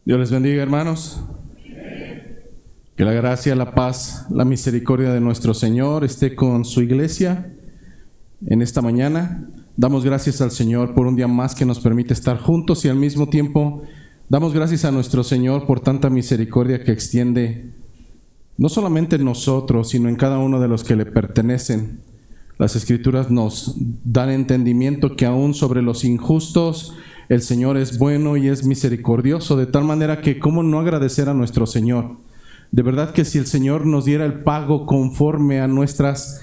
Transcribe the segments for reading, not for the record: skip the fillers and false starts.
Dios les bendiga, hermanos. Que la gracia, la paz, la misericordia de nuestro Señor esté con su iglesia en esta mañana. Damos gracias al Señor por un día más que nos permite estar juntos y al mismo tiempo damos gracias a nuestro Señor por tanta misericordia que extiende no solamente en nosotros, sino en cada uno de los que le pertenecen. Las Escrituras nos dan entendimiento que aún sobre los injustos el Señor es bueno y es misericordioso, de tal manera que cómo no agradecer a nuestro Señor. De verdad que si el Señor nos diera el pago conforme a nuestras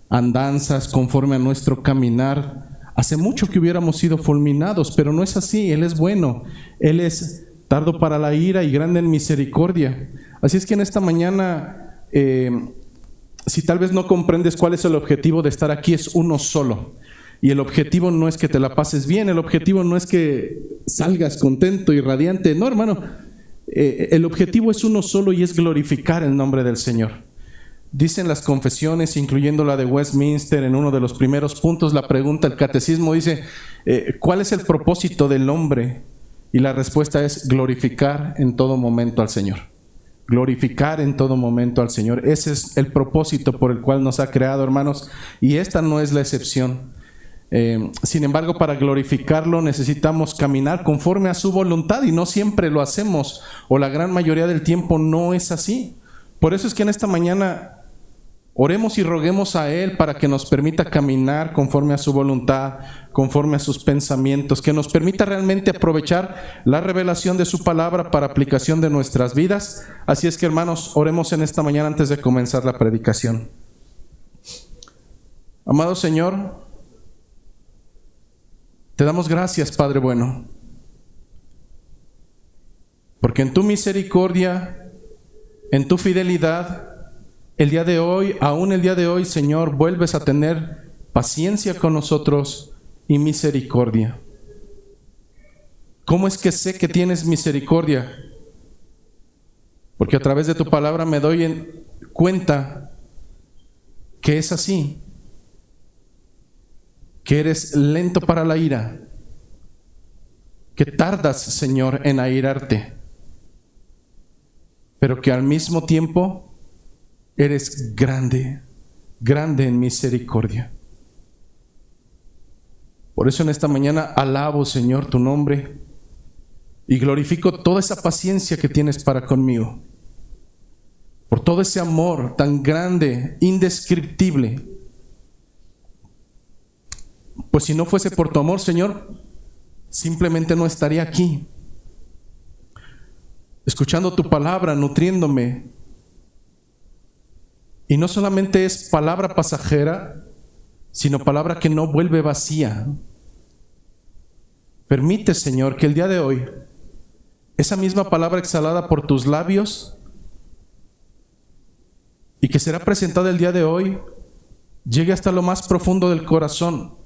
andanzas, conforme a nuestro caminar, hace mucho que hubiéramos sido fulminados, pero no es así. Él es bueno, Él es tardo para la ira y grande en misericordia. Así es que en esta mañana, si tal vez no comprendes cuál es el objetivo de estar aquí, es uno solo. Y el objetivo no es que te la pases bien, el objetivo no es que salgas contento y radiante. No, hermano, el objetivo es uno solo y es glorificar el nombre del Señor. Dicen las confesiones, incluyendo la de Westminster, en uno de los primeros puntos, la pregunta, el catecismo dice, ¿cuál es el propósito del hombre? Y la respuesta es glorificar en todo momento al Señor. Glorificar en todo momento al Señor. Ese es el propósito por el cual nos ha creado, hermanos, y esta no es la excepción. Sin embargo, para glorificarlo necesitamos caminar conforme a su voluntad y no siempre lo hacemos, o la gran mayoría del tiempo no es así. Por eso es que en esta mañana oremos y roguemos a Él para que nos permita caminar conforme a su voluntad, conforme a sus pensamientos, que nos permita realmente aprovechar la revelación de su palabra para aplicación de nuestras vidas. Así es que, hermanos, oremos en esta mañana antes de comenzar la predicación. Amado Señor, te damos gracias, Padre bueno, porque en tu misericordia, en tu fidelidad, el día de hoy, aún el día de hoy, Señor, vuelves a tener paciencia con nosotros y misericordia. ¿Cómo es que sé que tienes misericordia? Porque a través de tu palabra me doy cuenta que es así. Que eres lento para la ira, que tardas, Señor, en airarte, pero que al mismo tiempo eres grande, grande en misericordia. Por eso en esta mañana alabo, Señor, tu nombre y glorifico toda esa paciencia que tienes para conmigo, por todo ese amor tan grande, indescriptible. Pues si no fuese por tu amor, Señor, simplemente no estaría aquí, escuchando tu palabra, nutriéndome. Y no solamente es palabra pasajera, sino palabra que no vuelve vacía. Permite, Señor, que el día de hoy, esa misma palabra exhalada por tus labios y que será presentada el día de hoy, llegue hasta lo más profundo del corazón.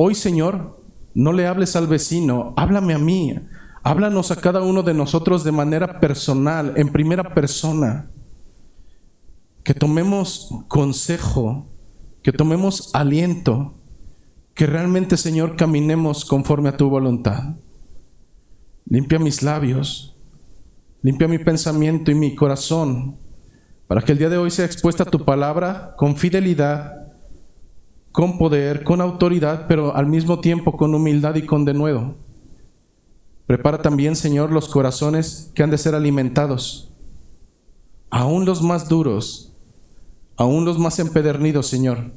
Hoy, Señor, no le hables al vecino, háblame a mí, háblanos a cada uno de nosotros de manera personal, en primera persona. Que tomemos consejo, que tomemos aliento, que realmente, Señor, caminemos conforme a tu voluntad. Limpia mis labios, limpia mi pensamiento y mi corazón, para que el día de hoy sea expuesta tu palabra con fidelidad, con poder, con autoridad, pero al mismo tiempo con humildad y con denuedo. Prepara también, Señor, los corazones que han de ser alimentados, aún los más duros, aún los más empedernidos, Señor.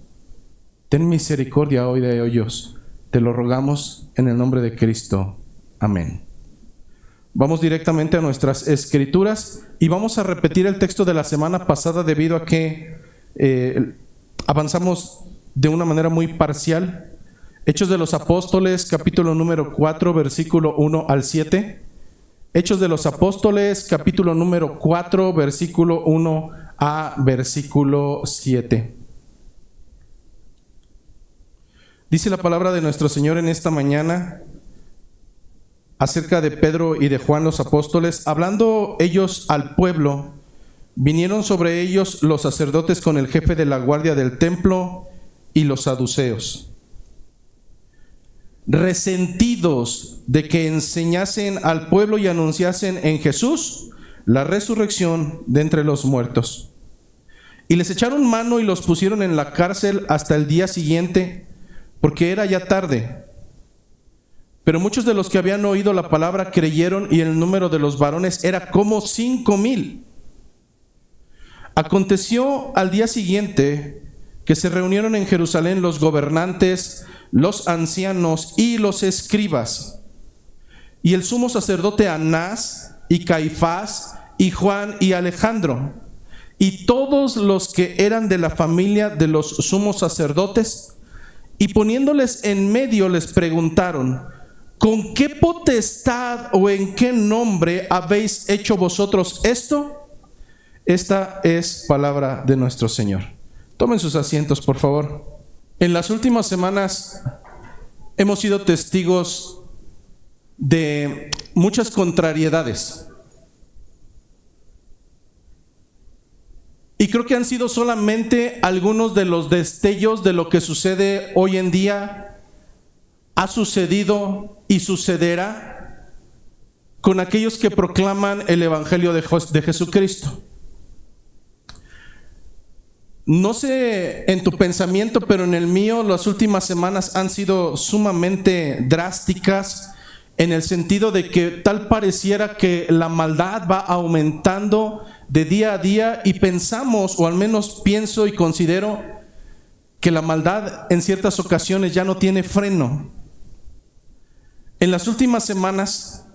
Ten misericordia hoy de ellos. Te lo rogamos en el nombre de Cristo. Amén. Vamos directamente a nuestras escrituras y vamos a repetir el texto de la semana pasada debido a que avanzamos de una manera muy parcial. Hechos de los Apóstoles, capítulo número 4, versículo 1 al 7. Hechos de los Apóstoles, capítulo número 4, versículo 1 a versículo 7. Dice la palabra de nuestro Señor en esta mañana acerca de Pedro y de Juan los apóstoles. Hablando ellos al pueblo, vinieron sobre ellos los sacerdotes con el jefe de la guardia del templo y los saduceos. resentidos de que enseñasen al pueblo y anunciasen en Jesús la resurrección de entre los muertos. Y les echaron mano y los pusieron en la cárcel hasta el día siguiente, porque era ya tarde. Pero muchos de los que habían oído la palabra creyeron, y el número de los varones era como 5,000. Aconteció al día siguiente que se reunieron en Jerusalén los gobernantes, los ancianos y los escribas, y el sumo sacerdote Anás y Caifás y Juan y Alejandro, y todos los que eran de la familia de los sumos sacerdotes, y poniéndoles en medio les preguntaron: ¿con qué potestad o en qué nombre habéis hecho vosotros esto? Esta es palabra de nuestro Señor. Tomen sus asientos, por favor. En las últimas semanas hemos sido testigos de muchas contrariedades. Y creo que han sido solamente algunos de los destellos de lo que sucede hoy en día, ha sucedido y sucederá con aquellos que proclaman el Evangelio de Jesucristo. No sé en tu pensamiento, pero en el mío las últimas semanas han sido sumamente drásticas, en el sentido de que tal pareciera que la maldad va aumentando de día a día, y pensamos, o al menos pienso y considero, que la maldad en ciertas ocasiones ya no tiene freno. En las últimas semanas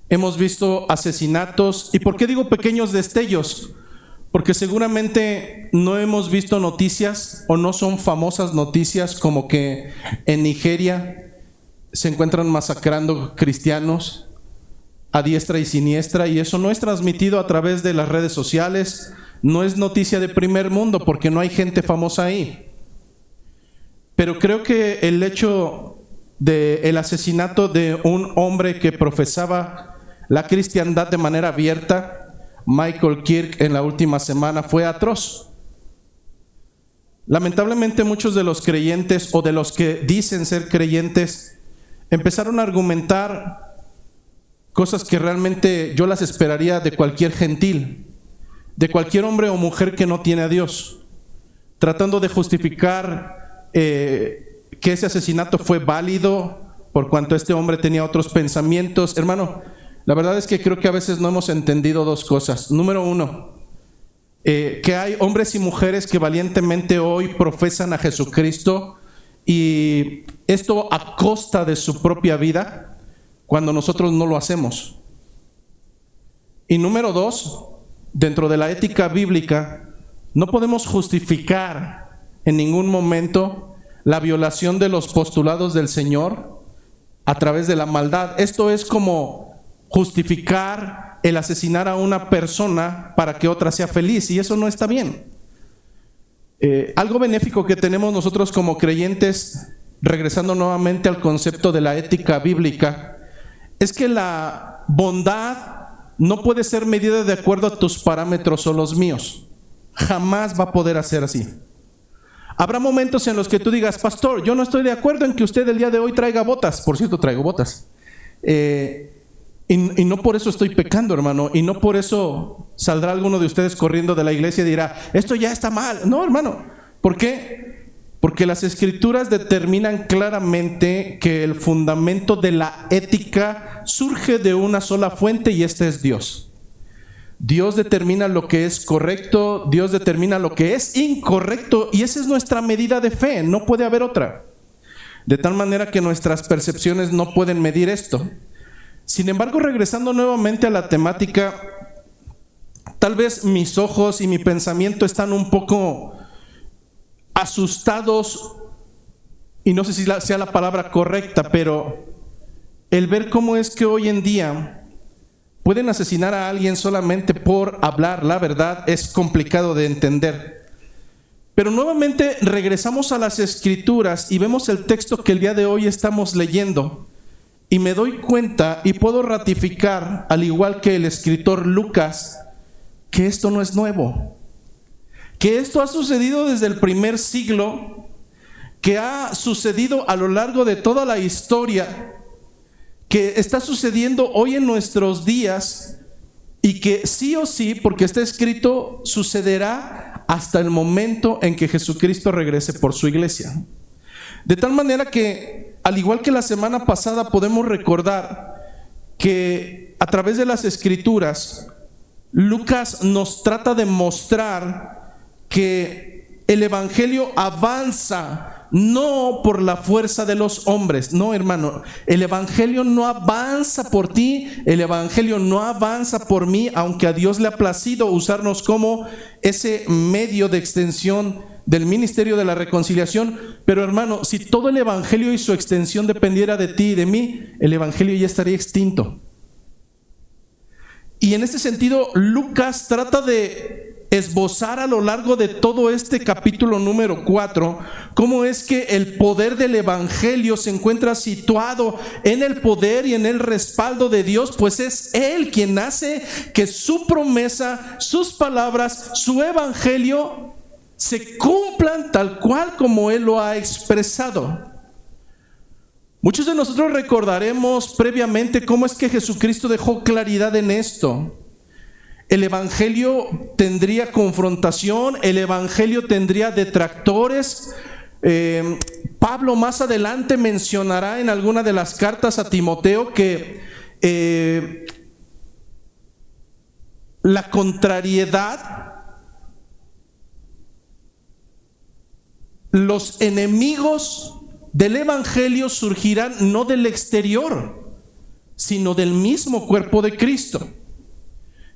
hemos visto asesinatos. ¿Y por qué digo pequeños destellos? Porque seguramente no hemos visto noticias, o no son famosas noticias, como que en Nigeria se encuentran masacrando cristianos a diestra y siniestra, y eso no es transmitido a través de las redes sociales, no es noticia de primer mundo porque no hay gente famosa ahí. Pero creo que el hecho del asesinato de un hombre que profesaba la cristiandad de manera abierta, Michael Kirk, en la última semana, fue atroz. Lamentablemente muchos de los creyentes, o de los que dicen ser creyentes, empezaron a argumentar cosas que realmente yo las esperaría de cualquier gentil, de cualquier hombre o mujer que no tiene a Dios, tratando de justificar que ese asesinato fue válido por cuanto este hombre tenía otros pensamientos. Hermano, la verdad es que creo que a veces no hemos entendido dos cosas. Número uno, que hay hombres y mujeres que valientemente hoy profesan a Jesucristo, y esto a costa de su propia vida, cuando nosotros no lo hacemos. Y número dos, dentro de la ética bíblica, no podemos justificar en ningún momento la violación de los postulados del Señor a través de la maldad. Esto es como justificar el asesinar a una persona para que otra sea feliz, y eso no está bien. Algo benéfico que tenemos nosotros como creyentes, regresando nuevamente al concepto de la ética bíblica, es que la bondad no puede ser medida de acuerdo a tus parámetros o los míos. Jamás va a poder ser así. Habrá momentos en los que tú digas: pastor, yo no estoy de acuerdo en que usted el día de hoy traiga botas. Por cierto, traigo botas. Y no por eso estoy pecando, hermano. Y no por eso saldrá alguno de ustedes corriendo de la iglesia y dirá: esto ya está mal. No, hermano. ¿Por qué? Porque las escrituras determinan claramente que el fundamento de la ética surge de una sola fuente, y esta es Dios. Dios determina lo que es correcto, Dios determina lo que es incorrecto, y esa es nuestra medida de fe, no puede haber otra. De tal manera que nuestras percepciones no pueden medir esto. Sin embargo, regresando nuevamente a la temática, tal vez mis ojos y mi pensamiento están un poco asustados, y no sé si sea la palabra correcta, pero el ver cómo es que hoy en día pueden asesinar a alguien solamente por hablar la verdad es complicado de entender. Pero nuevamente regresamos a las escrituras y vemos el texto que el día de hoy estamos leyendo, y me doy cuenta y puedo ratificar, al igual que el escritor Lucas, que esto no es nuevo, que esto ha sucedido desde el primer siglo, que ha sucedido a lo largo de toda la historia, que está sucediendo hoy en nuestros días y que sí o sí, porque está escrito, sucederá hasta el momento en que Jesucristo regrese por su iglesia. De tal manera que, al igual que la semana pasada, podemos recordar que a través de las Escrituras, Lucas nos trata de mostrar que el Evangelio avanza no por la fuerza de los hombres. No, hermano, el Evangelio no avanza por ti, el Evangelio no avanza por mí, aunque a Dios le ha placido usarnos como ese medio de extensión del ministerio de la reconciliación. Pero hermano, si todo el Evangelio y su extensión dependiera de ti y de mí, el Evangelio ya estaría extinto. Y en ese sentido, Lucas trata de esbozar a lo largo de todo este capítulo número 4 cómo es que el poder del Evangelio se encuentra situado en el poder y en el respaldo de Dios, pues es Él quien hace que su promesa, sus palabras, su Evangelio se cumplan tal cual como Él lo ha expresado. Muchos de nosotros recordaremos previamente cómo es que Jesucristo dejó claridad en esto. El Evangelio tendría confrontación, el Evangelio tendría detractores. Pablo más adelante mencionará en alguna de las cartas a Timoteo que la contrariedad, los enemigos del Evangelio surgirán no del exterior, sino del mismo cuerpo de Cristo.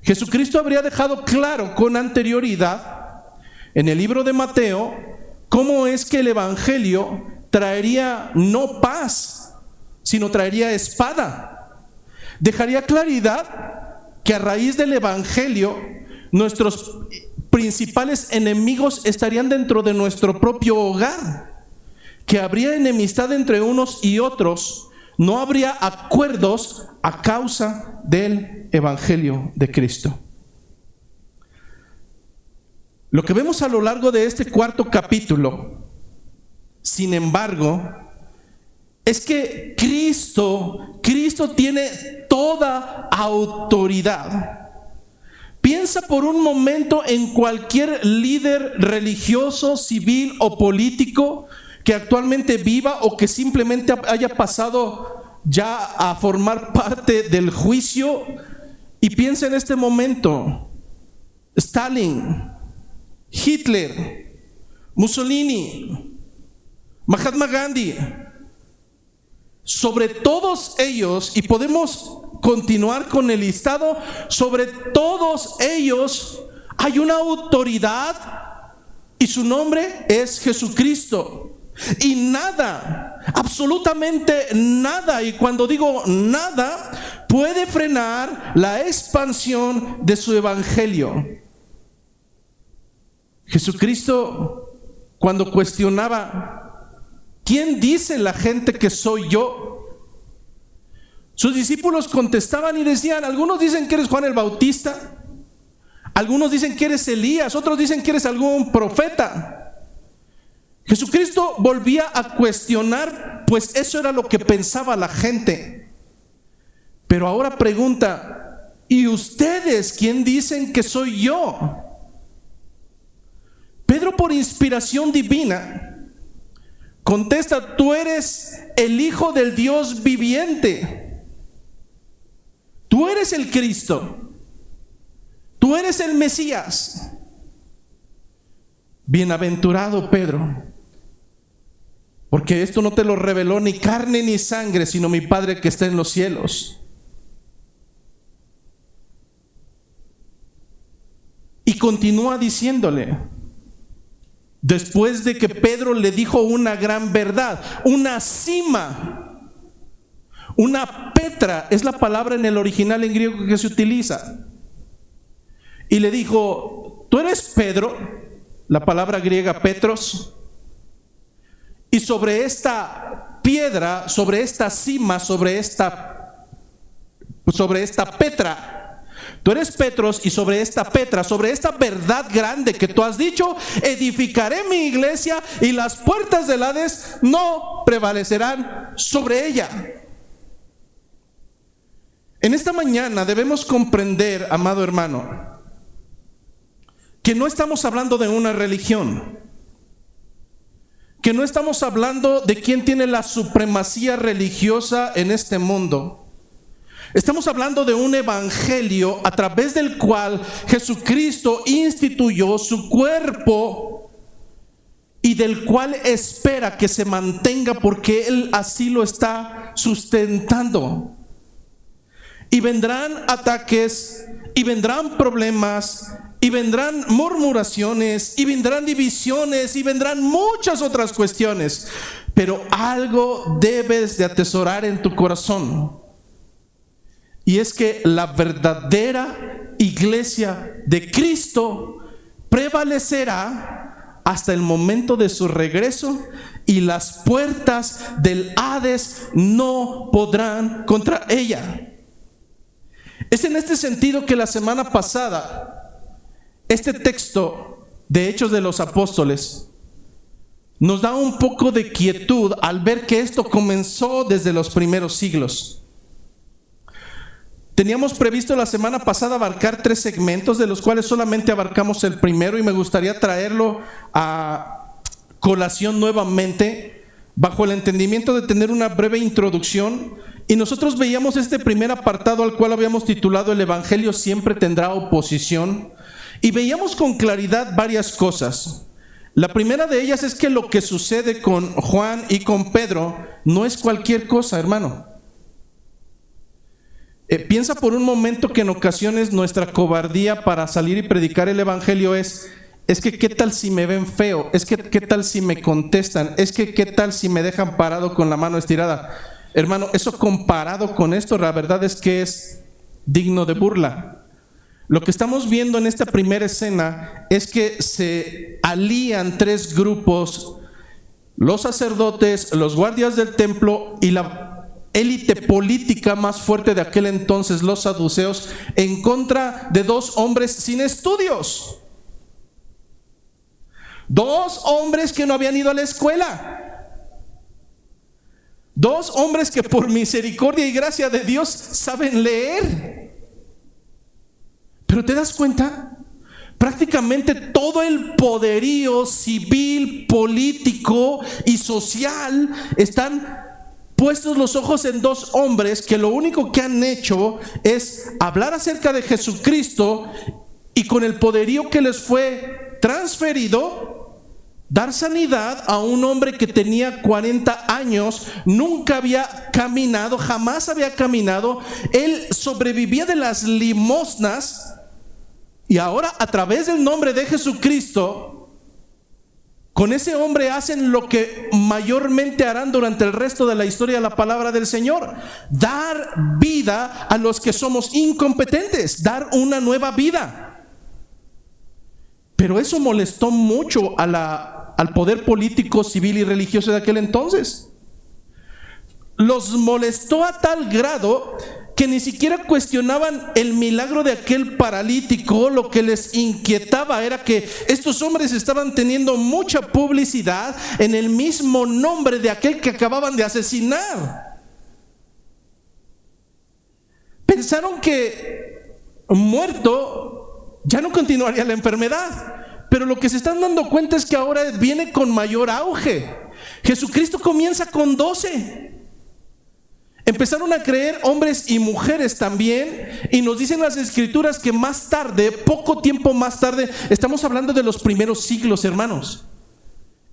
Jesucristo habría dejado claro con anterioridad en el libro de Mateo cómo es que el Evangelio traería no paz, sino traería espada. Dejaría claridad que a raíz del Evangelio nuestros principales enemigos estarían dentro de nuestro propio hogar, que habría enemistad entre unos y otros. No habría acuerdos a causa del Evangelio de Cristo. Lo que vemos a lo largo de este cuarto capítulo, sin embargo, es que Cristo tiene toda autoridad. Piensa por un momento en cualquier líder religioso, civil o político que actualmente viva o que simplemente haya pasado ya a formar parte del juicio, y piensa en este momento: Stalin, Hitler, Mussolini, Mahatma Gandhi. Sobre todos ellos, y podemos continuar con el listado, sobre todos ellos hay una autoridad y su nombre es Jesucristo. Y nada, absolutamente nada, y cuando digo nada, puede frenar la expansión de su evangelio. Jesucristo, cuando cuestionaba: ¿quién dice la gente que soy yo?, sus discípulos contestaban y decían: algunos dicen que eres Juan el Bautista, algunos dicen que eres Elías, otros dicen que eres algún profeta. Jesucristo volvía a cuestionar, pues eso era lo que pensaba la gente. Pero ahora pregunta: ¿y ustedes quién dicen que soy yo? Pedro, por inspiración divina, contesta: tú eres el Hijo del Dios viviente. Tú eres el Cristo. Tú eres el Mesías. Bienaventurado Pedro, porque esto no te lo reveló ni carne ni sangre, sino mi Padre que está en los cielos. Y continúa diciéndole, después de que Pedro le dijo una gran verdad, una cima, una petra, es la palabra en el original en griego que se utiliza. Y le dijo: tú eres Pedro, la palabra griega Petros, y sobre esta piedra, sobre esta cima, sobre esta petra, Tú eres Petros, y sobre esta Petra, sobre esta verdad grande que tú has dicho, edificaré mi iglesia, y las puertas del Hades no prevalecerán sobre ella. En esta mañana debemos comprender, amado hermano, que no estamos hablando de una religión, que no estamos hablando de quién tiene la supremacía religiosa en este mundo. Estamos hablando de un evangelio a través del cual Jesucristo instituyó su cuerpo y del cual espera que se mantenga, porque Él así lo está sustentando. Y vendrán ataques, y vendrán problemas, y vendrán murmuraciones, y vendrán divisiones, y vendrán muchas otras cuestiones. Pero algo debes de atesorar en tu corazón, y es que la verdadera iglesia de Cristo prevalecerá hasta el momento de su regreso, y las puertas del Hades no podrán contra ella. Es en este sentido que la semana pasada este texto de Hechos de los Apóstoles nos da un poco de quietud al ver que esto comenzó desde los primeros siglos. Teníamos previsto la semana pasada abarcar 3 segmentos, de los cuales solamente abarcamos el primero, y me gustaría traerlo a colación nuevamente bajo el entendimiento de tener una breve introducción. Y nosotros veíamos este primer apartado, al cual habíamos titulado El Evangelio siempre tendrá oposición, y veíamos con claridad varias cosas. La primera de ellas es que lo que sucede con Juan y con Pedro no es cualquier cosa, hermano. Piensa por un momento que en ocasiones nuestra cobardía para salir y predicar el Evangelio es que qué tal si me ven feo, es que qué tal si me contestan, es que qué tal si me dejan parado con la mano estirada. Hermano, eso comparado con esto, la verdad es que es digno de burla. Lo que estamos viendo en esta primera escena es que se alían 3 grupos: los sacerdotes, los guardias del templo y la élite política más fuerte de aquel entonces, los saduceos, en contra de 2 hombres sin estudios. 2 hombres que no habían ido a la escuela. 2 hombres que por misericordia y gracia de Dios saben leer. Pero ¿te das cuenta? Prácticamente todo el poderío civil, político y social están puestos los ojos en 2 hombres que lo único que han hecho es hablar acerca de Jesucristo, y con el poderío que les fue transferido, dar sanidad a un hombre que tenía 40 años, nunca había caminado, jamás había caminado, él sobrevivía de las limosnas, y ahora a través del nombre de Jesucristo, con ese hombre hacen lo que mayormente harán durante el resto de la historia de la palabra del Señor: dar vida a los que somos incompetentes, dar una nueva vida. Pero eso molestó mucho al poder político, civil y religioso de aquel entonces. Los molestó a tal grado que ni siquiera cuestionaban el milagro de aquel paralítico. Lo que les inquietaba era que estos hombres estaban teniendo mucha publicidad en el mismo nombre de aquel que acababan de asesinar. Pensaron que muerto ya no continuaría la enfermedad, pero lo que se están dando cuenta es que ahora viene con mayor auge. Jesucristo comienza con 12. Empezaron a creer hombres y mujeres también, y nos dicen las escrituras que más tarde, poco tiempo más tarde, estamos hablando de los primeros siglos, hermanos.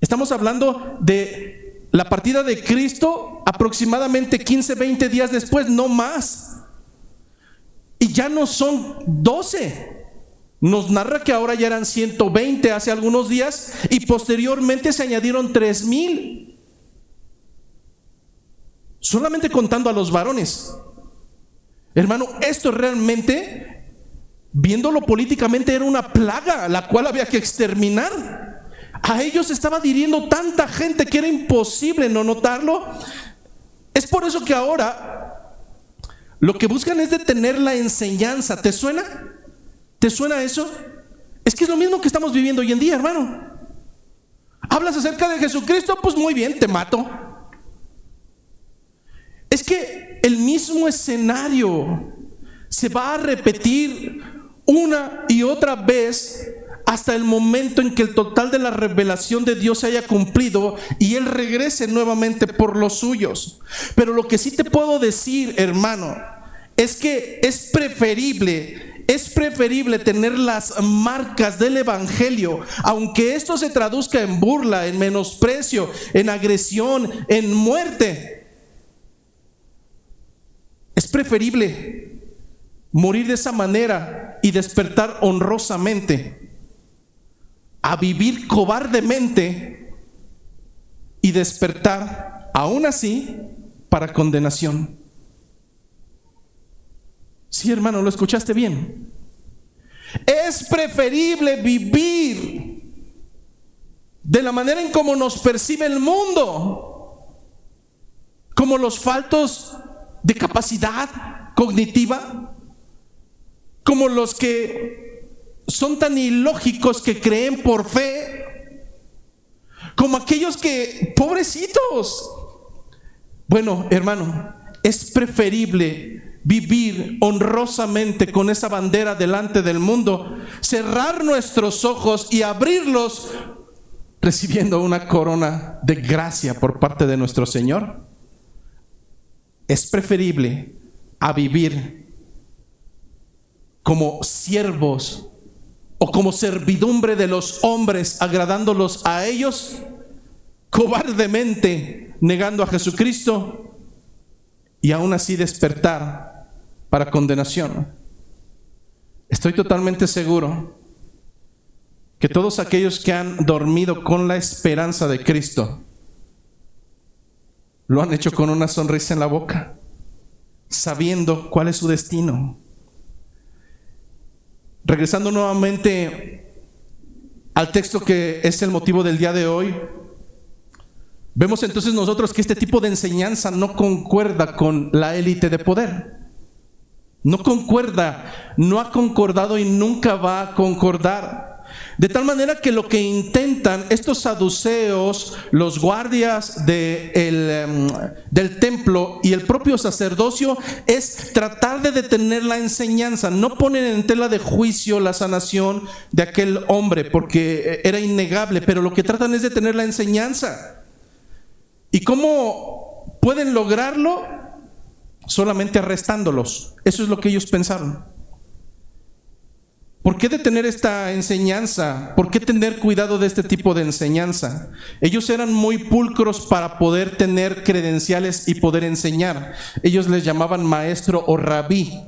Estamos hablando de la partida de Cristo aproximadamente 15, 20 días después, no más. Y ya no son 12. Nos narra que ahora ya eran 120 hace algunos días, y posteriormente se añadieron 3,000. Solamente contando a los varones. Hermano, esto realmente, viéndolo políticamente, era una plaga la cual había que exterminar. A ellos estaba adhiriendo tanta gente que era imposible no notarlo. Es por eso que ahora Lo que buscan es detener la enseñanza. ¿Te suena? ¿Te suena eso? Es que es lo mismo que estamos viviendo hoy en día, hermano. ¿Hablas acerca de Jesucristo? Pues muy bien, te mato. Es que el mismo escenario se va a repetir una y otra vez hasta el momento en que el total de la revelación de Dios se haya cumplido y Él regrese nuevamente por los suyos. Pero lo que sí te puedo decir, hermano, es que es preferible tener las marcas del Evangelio, aunque esto se traduzca en burla, en menosprecio, en agresión, en muerte. Es preferible morir de esa manera y despertar honrosamente a vivir cobardemente y despertar aún así para condenación. Sí, hermano, lo escuchaste bien. Es preferible vivir de la manera en cómo nos percibe el mundo, como los faltos de capacidad cognitiva, como los que son tan ilógicos que creen por fe, como aquellos que, pobrecitos. Bueno, hermano, es preferible vivir honrosamente con esa bandera delante del mundo, cerrar nuestros ojos y abrirlos recibiendo una corona de gracia por parte de nuestro Señor. Es preferible a vivir como siervos o como servidumbre de los hombres, agradándolos a ellos, cobardemente negando a Jesucristo y aún así despertar para condenación. Estoy totalmente seguro que todos aquellos que han dormido con la esperanza de Cristo lo han hecho con una sonrisa en la boca, sabiendo cuál es su destino. Regresando nuevamente al texto que es el motivo del día de hoy, vemos entonces nosotros que este tipo de enseñanza no concuerda con la élite de poder. No concuerda, no ha concordado y nunca va a concordar. De tal manera que lo que intentan estos saduceos, los guardias del templo y el propio sacerdocio, es tratar de detener la enseñanza. No ponen en tela de juicio la sanación de aquel hombre porque era innegable, pero lo que tratan es detener la enseñanza. ¿Y cómo pueden lograrlo? Solamente arrestándolos. Eso es lo que ellos pensaron. ¿Por qué detener esta enseñanza? ¿Por qué tener cuidado de este tipo de enseñanza? Ellos eran muy pulcros para poder tener credenciales y poder enseñar. Ellos les llamaban maestro o rabí.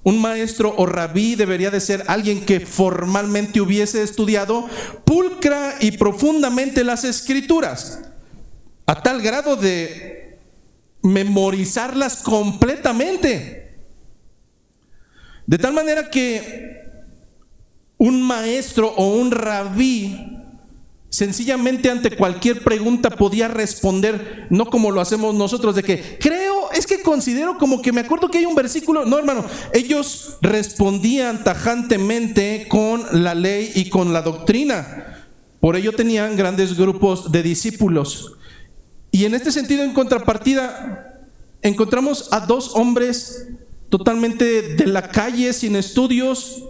Un maestro o rabí debería de ser alguien que formalmente hubiese estudiado pulcra y profundamente las escrituras, a tal grado de memorizarlas completamente. De tal manera que un maestro o un rabí sencillamente ante cualquier pregunta podía responder, no como lo hacemos nosotros de que creo, es que considero, como que me acuerdo que hay un versículo. No, hermano, ellos respondían tajantemente con la ley y con la doctrina. Por ello tenían grandes grupos de discípulos. Y en este sentido, en contrapartida, encontramos a dos hombres totalmente de la calle, sin estudios.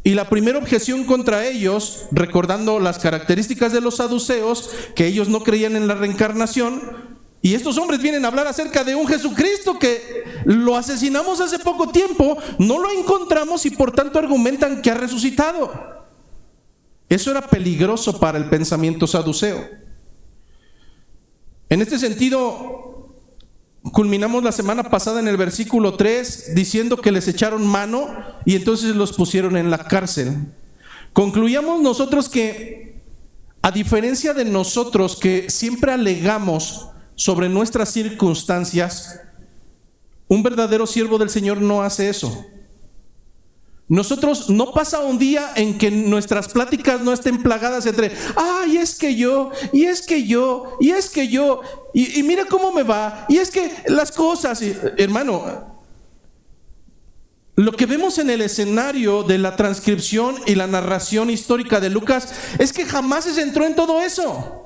Y la primera objeción contra ellos, recordando las características de los saduceos, que ellos no creían en la reencarnación, y estos hombres vienen a hablar acerca de un Jesucristo que lo asesinamos hace poco tiempo, no lo encontramos y por tanto argumentan que ha resucitado. Eso era peligroso para el pensamiento saduceo. En este sentido, culminamos la semana pasada en el versículo 3 diciendo que les echaron mano y entonces los pusieron en la cárcel. Concluíamos nosotros que, a diferencia de nosotros que siempre alegamos sobre nuestras circunstancias, un verdadero siervo del Señor no hace eso. Nosotros, no pasa un día en que nuestras pláticas no estén plagadas entre ay, es que yo, y es que yo, y es que yo, y mira cómo me va, y es que las cosas, hermano, Lo que vemos en el escenario de la transcripción y la narración histórica de Lucas es que jamás se centró en todo eso.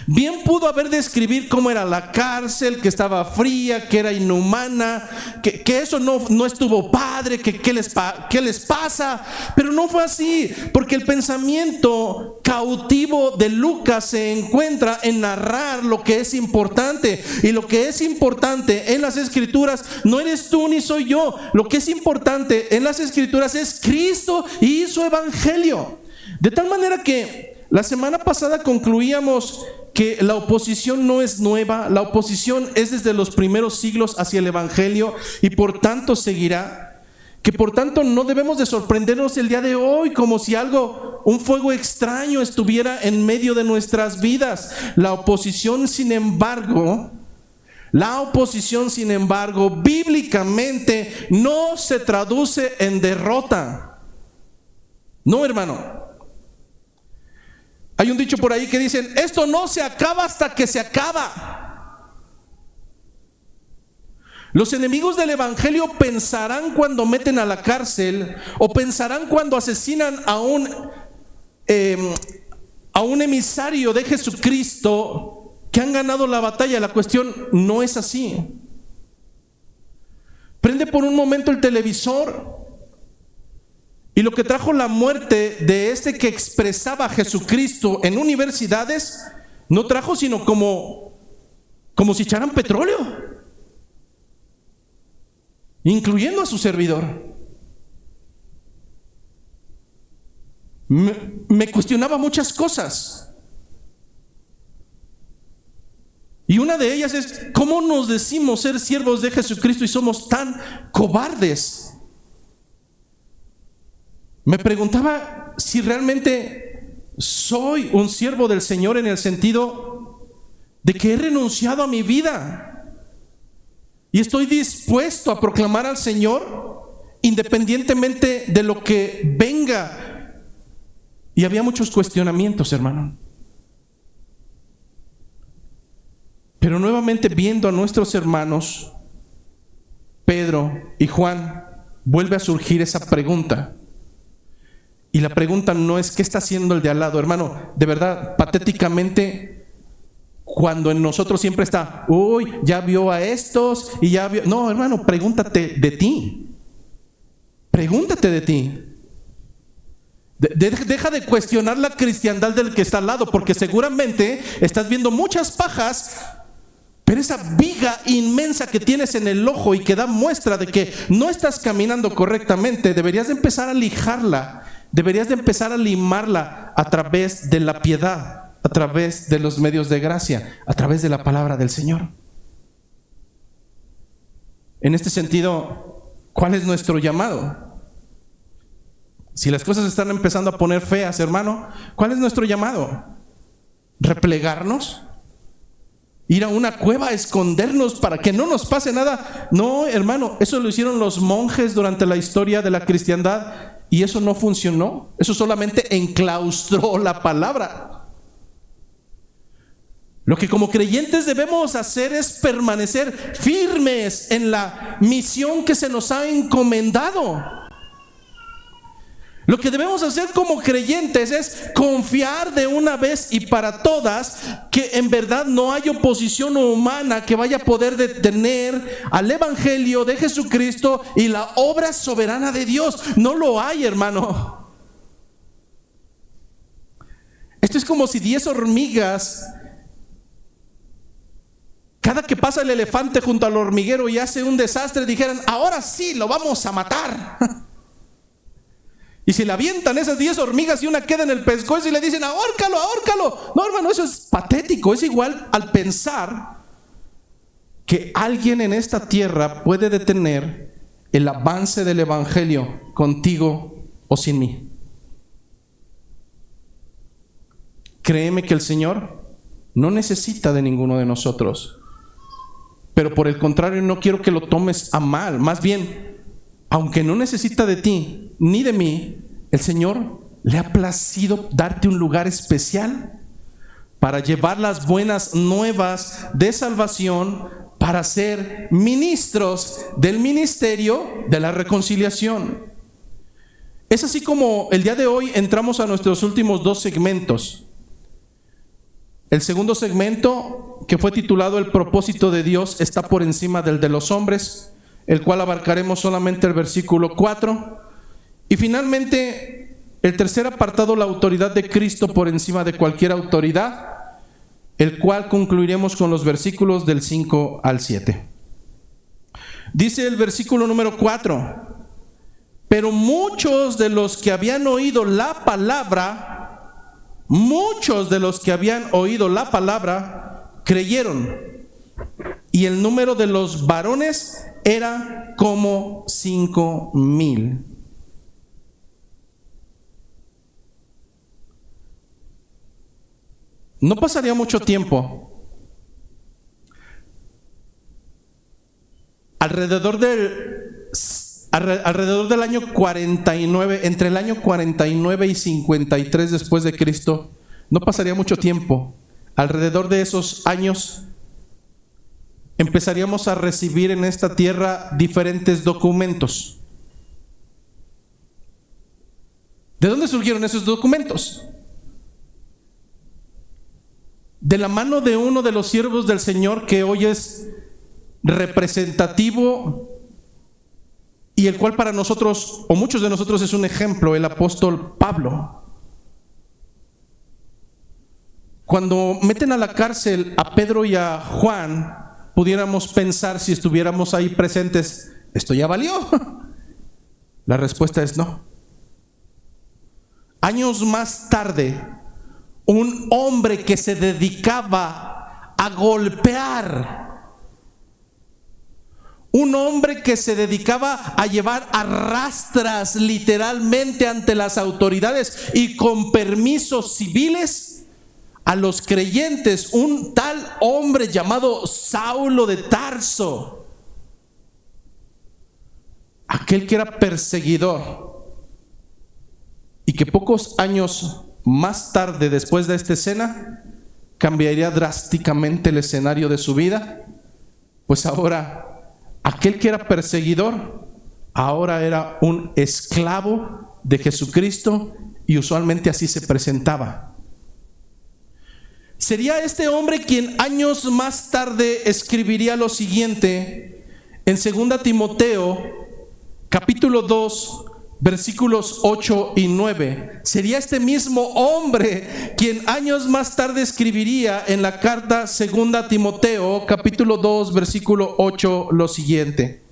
Bien pudo haber describir cómo era la cárcel, que estaba fría, que era inhumana, que eso no estuvo padre, que qué les pasa, pero no fue así, porque el pensamiento cautivo de Lucas se encuentra en narrar lo que es importante, y lo que es importante en las Escrituras no eres tú ni soy yo. Lo que es importante en las Escrituras es Cristo y su Evangelio. De tal manera que la semana pasada concluíamos que la oposición no es nueva, la oposición es desde los primeros siglos hacia el Evangelio y por tanto seguirá, que por tanto no debemos de sorprendernos el día de hoy como si un fuego extraño estuviera en medio de nuestras vidas. La oposición, sin embargo, bíblicamente no se traduce en derrota. No, hermano. Hay un dicho por ahí que dicen: esto no se acaba hasta que se acaba. Los enemigos del Evangelio pensarán cuando meten a la cárcel, o pensarán cuando asesinan a un emisario de Jesucristo, que han ganado la batalla. La cuestión no es así. Prende por un momento el televisor, y lo que trajo la muerte de este que expresaba a Jesucristo en universidades, no trajo sino como si echaran petróleo, incluyendo a su servidor. Me cuestionaba muchas cosas. Y una de ellas es: ¿cómo nos decimos ser siervos de Jesucristo y somos tan cobardes? Me preguntaba si realmente soy un siervo del Señor, en el sentido de que he renunciado a mi vida y estoy dispuesto a proclamar al Señor independientemente de lo que venga. Y había muchos cuestionamientos, hermano. Pero nuevamente, viendo a nuestros hermanos Pedro y Juan, vuelve a surgir esa pregunta. Y la pregunta no es ¿qué está haciendo el de al lado? Hermano, de verdad, patéticamente, cuando en nosotros siempre está: uy, ya vio a estos y ya vio. No, hermano, pregúntate de ti. Pregúntate de ti. Deja de cuestionar la cristiandad del que está al lado, porque seguramente estás viendo muchas pajas, pero esa viga inmensa que tienes en el ojo y que da muestra de que no estás caminando correctamente, deberías de empezar a lijarla. Deberías de empezar a limarla a través de la piedad, a través de los medios de gracia, a través de la palabra del Señor. En este sentido, ¿cuál es nuestro llamado? Si las cosas están empezando a poner feas, hermano, ¿cuál es nuestro llamado? ¿Replegarnos? ¿Ir a una cueva a escondernos para que no nos pase nada? No, hermano, eso lo hicieron los monjes durante la historia de la cristiandad. Y eso no funcionó. Eso solamente enclaustró la palabra. Lo que como creyentes debemos hacer es permanecer firmes en la misión que se nos ha encomendado. Lo que debemos hacer como creyentes es confiar de una vez y para todas que en verdad no hay oposición humana que vaya a poder detener al Evangelio de Jesucristo y la obra soberana de Dios. No lo hay, hermano. Esto es como si 10 hormigas, cada que pasa el elefante junto al hormiguero y hace un desastre, dijeran: ahora sí lo vamos a matar. Y si le avientan esas 10 hormigas y una queda en el pescuezo y le dicen: ahórcalo, ahórcalo. No, hermano, eso es patético. Es igual al pensar que alguien en esta tierra puede detener el avance del Evangelio contigo o sin mí. Créeme que el Señor no necesita de ninguno de nosotros. Pero por el contrario, no quiero que lo tomes a mal. Más bien, aunque no necesita de ti ni de mí, el Señor le ha placido darte un lugar especial para llevar las buenas nuevas de salvación para ser ministros del ministerio de la reconciliación. Es así como el día de hoy entramos a nuestros últimos 2 segmentos. El segundo segmento, que fue titulado El propósito de Dios está por encima del de los hombres, el cual abarcaremos solamente el versículo 4. Y finalmente, el tercer apartado, la autoridad de Cristo por encima de cualquier autoridad, el cual concluiremos con los versículos del 5 al 7. Dice el versículo número 4: pero muchos de los que habían oído la palabra, creyeron, y el número de los varones era como 5,000. No pasaría mucho tiempo, alrededor del año 49, entre el año 49 y 53 después de Cristo, no pasaría mucho tiempo. Alrededor de esos años empezaríamos a recibir en esta tierra diferentes documentos. ¿De dónde surgieron esos documentos? De la mano de uno de los siervos del Señor que hoy es representativo y el cual para nosotros, o muchos de nosotros, es un ejemplo, el apóstol Pablo. Cuando meten a la cárcel a Pedro y a Juan, pudiéramos pensar, si estuviéramos ahí presentes, ¿esto ya valió? La respuesta es no. Años más tarde, un hombre que se dedicaba a golpear, un hombre que se dedicaba a llevar a rastras literalmente ante las autoridades y con permisos civiles a los creyentes, un tal hombre llamado Saulo de Tarso, aquel que era perseguidor y que pocos años más tarde, después de esta escena, cambiaría drásticamente el escenario de su vida, pues ahora aquel que era perseguidor ahora era un esclavo de Jesucristo, y usualmente así se presentaba. Sería este hombre quien años más tarde escribiría lo siguiente en 2 Timoteo capítulo 2 versículos 8 y 9. Sería este mismo hombre quien años más tarde escribiría en la carta 2 Timoteo capítulo 2 versículo 8 lo siguiente: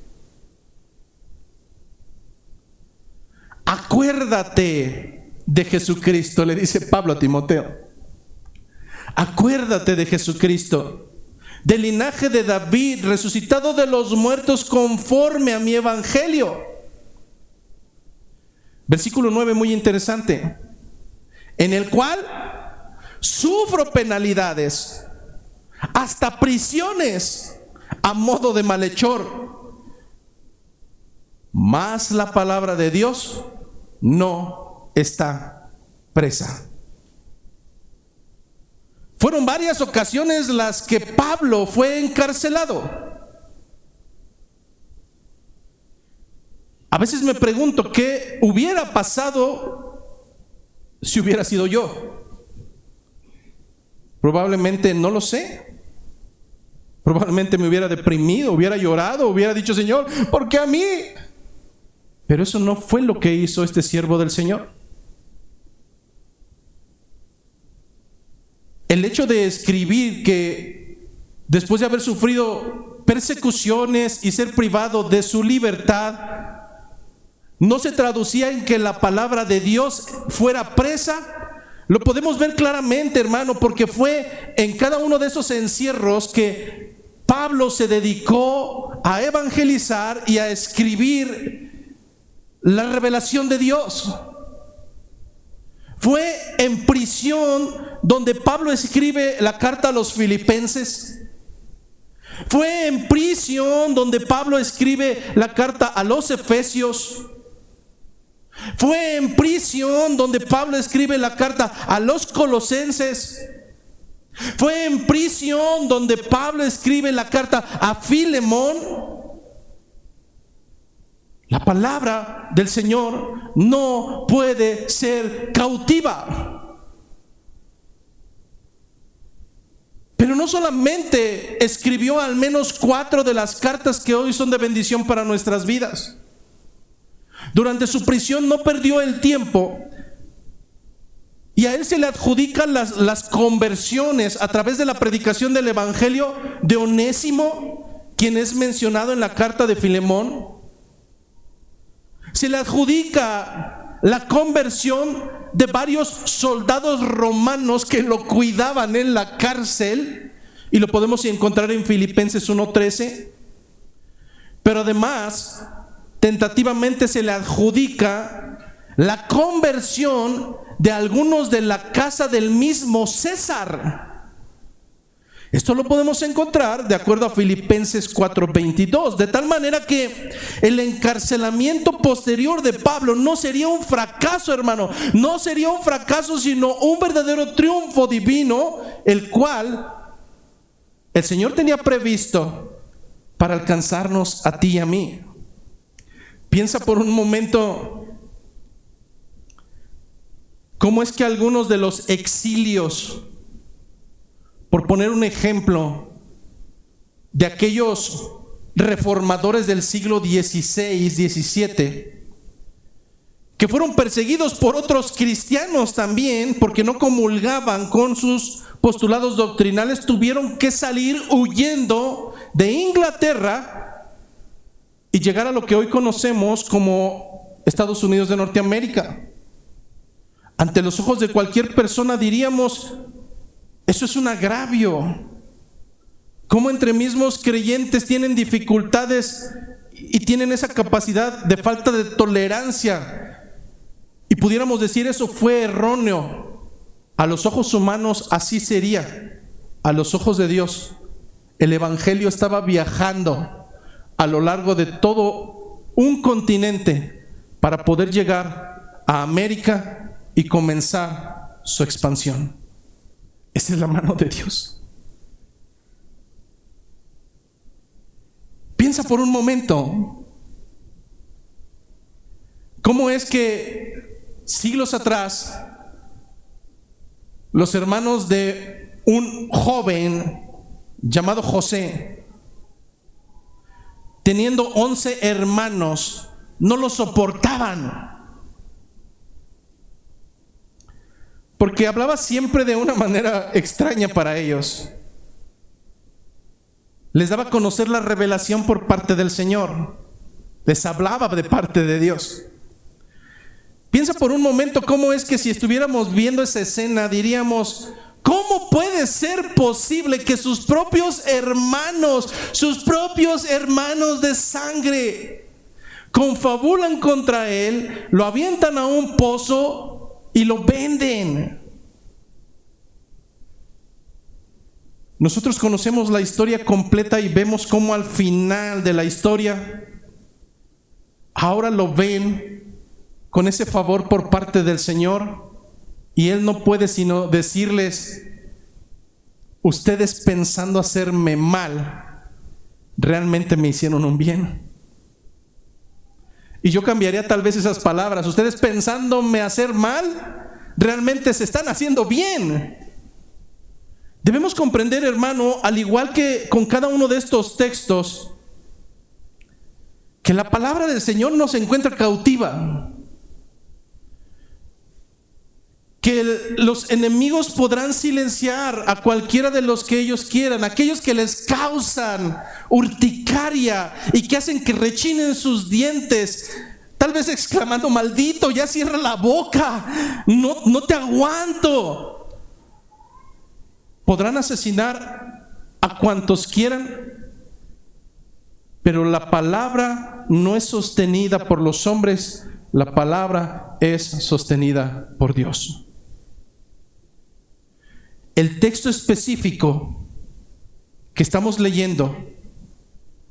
acuérdate de Jesucristo, le dice Pablo a Timoteo. Acuérdate de Jesucristo, del linaje de David, resucitado de los muertos conforme a mi evangelio. Versículo 9, muy interesante: en el cual sufro penalidades, hasta prisiones, a modo de malhechor, mas la palabra de Dios no está presa. Fueron varias ocasiones las que Pablo fue encarcelado. A veces me pregunto qué hubiera pasado si hubiera sido yo. Probablemente no lo sé. Probablemente me hubiera deprimido, hubiera llorado, hubiera dicho: Señor, ¿por qué a mí? Pero eso no fue lo que hizo este siervo del Señor. El hecho de escribir que después de haber sufrido persecuciones y ser privado de su libertad, no se traducía en que la palabra de Dios fuera presa, lo podemos ver claramente, hermano, porque fue en cada uno de esos encierros que Pablo se dedicó a evangelizar y a escribir la revelación de Dios. Fue en prisión donde Pablo escribe la carta a los Filipenses. Fue en prisión donde Pablo escribe la carta a los Efesios. Fue en prisión donde Pablo escribe la carta a los Colosenses. Fue en prisión donde Pablo escribe la carta a Filemón. La palabra del Señor no puede ser cautiva. Pero no solamente escribió al menos 4 de las cartas que hoy son de bendición para nuestras vidas. Durante su prisión no perdió el tiempo, y a él se le adjudican las conversiones a través de la predicación del Evangelio de Onésimo, quien es mencionado en la carta de Filemón. Se le adjudica la conversión de varios soldados romanos que lo cuidaban en la cárcel, y lo podemos encontrar en Filipenses 1:13. Pero además, tentativamente se le adjudica la conversión de algunos de la casa del mismo César. Esto lo podemos encontrar de acuerdo a Filipenses 4:22, de tal manera que el encarcelamiento posterior de Pablo no sería un fracaso, hermano, no sería un fracaso, sino un verdadero triunfo divino, el cual el Señor tenía previsto para alcanzarnos a ti y a mí. Piensa por un momento cómo es que algunos de los exilios, por poner un ejemplo, de aquellos reformadores del siglo XVI, XVII, que fueron perseguidos por otros cristianos también, porque no comulgaban con sus postulados doctrinales, tuvieron que salir huyendo de Inglaterra y llegar a lo que hoy conocemos como Estados Unidos de Norteamérica. Ante los ojos de cualquier persona diríamos: eso es un agravio. ¿Cómo entre mismos creyentes tienen dificultades y tienen esa capacidad de falta de tolerancia? Y pudiéramos decir, eso fue erróneo. A los ojos humanos así sería. A los ojos de Dios, el Evangelio estaba viajando a lo largo de todo un continente para poder llegar a América y comenzar su expansión. Esa es la mano de Dios. Piensa por un momento cómo es que siglos atrás los hermanos de un joven llamado José, teniendo 11 hermanos, no lo soportaban, porque hablaba siempre de una manera extraña para ellos. Les daba a conocer la revelación por parte del Señor. Les hablaba de parte de Dios. Piensa por un momento cómo es que si estuviéramos viendo esa escena diríamos: ¿cómo puede ser posible que sus propios hermanos de sangre, confabulan contra él, lo avientan a un pozo y lo venden? Nosotros conocemos la historia completa y vemos cómo al final de la historia ahora lo ven con ese favor por parte del Señor, y Él no puede sino decirles: ustedes pensando hacerme mal, realmente me hicieron un bien. Y yo cambiaría tal vez esas palabras: ustedes pensándome hacer mal, realmente se están haciendo bien. Debemos comprender, hermano, al igual que con cada uno de estos textos, que la palabra del Señor no se encuentra cautiva, que los enemigos podrán silenciar a cualquiera de los que ellos quieran, aquellos que les causan urticaria y que hacen que rechinen sus dientes, tal vez exclamando: maldito, ya cierra la boca, no te aguanto. Podrán asesinar a cuantos quieran, pero la palabra no es sostenida por los hombres, la palabra es sostenida por Dios. El texto específico que estamos leyendo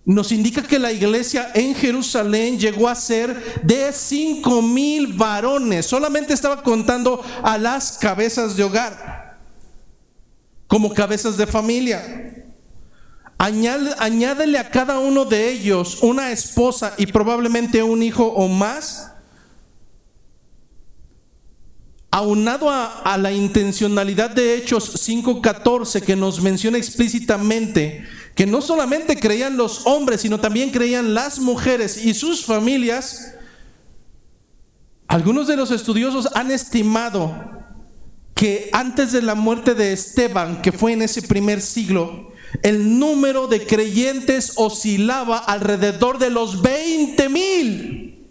nos indica que la iglesia en Jerusalén llegó a ser de 5,000 varones. Solamente estaba contando a las cabezas de hogar. como cabezas de familia. Añádele a cada uno de ellos una esposa y probablemente un hijo o más, aunado a la intencionalidad de Hechos 5:14, que nos menciona explícitamente que no solamente creían los hombres, sino también creían las mujeres y sus familias. Algunos de los estudiosos han estimado que antes de la muerte de Esteban, que fue en ese primer siglo, el número de creyentes oscilaba alrededor de los 20,000.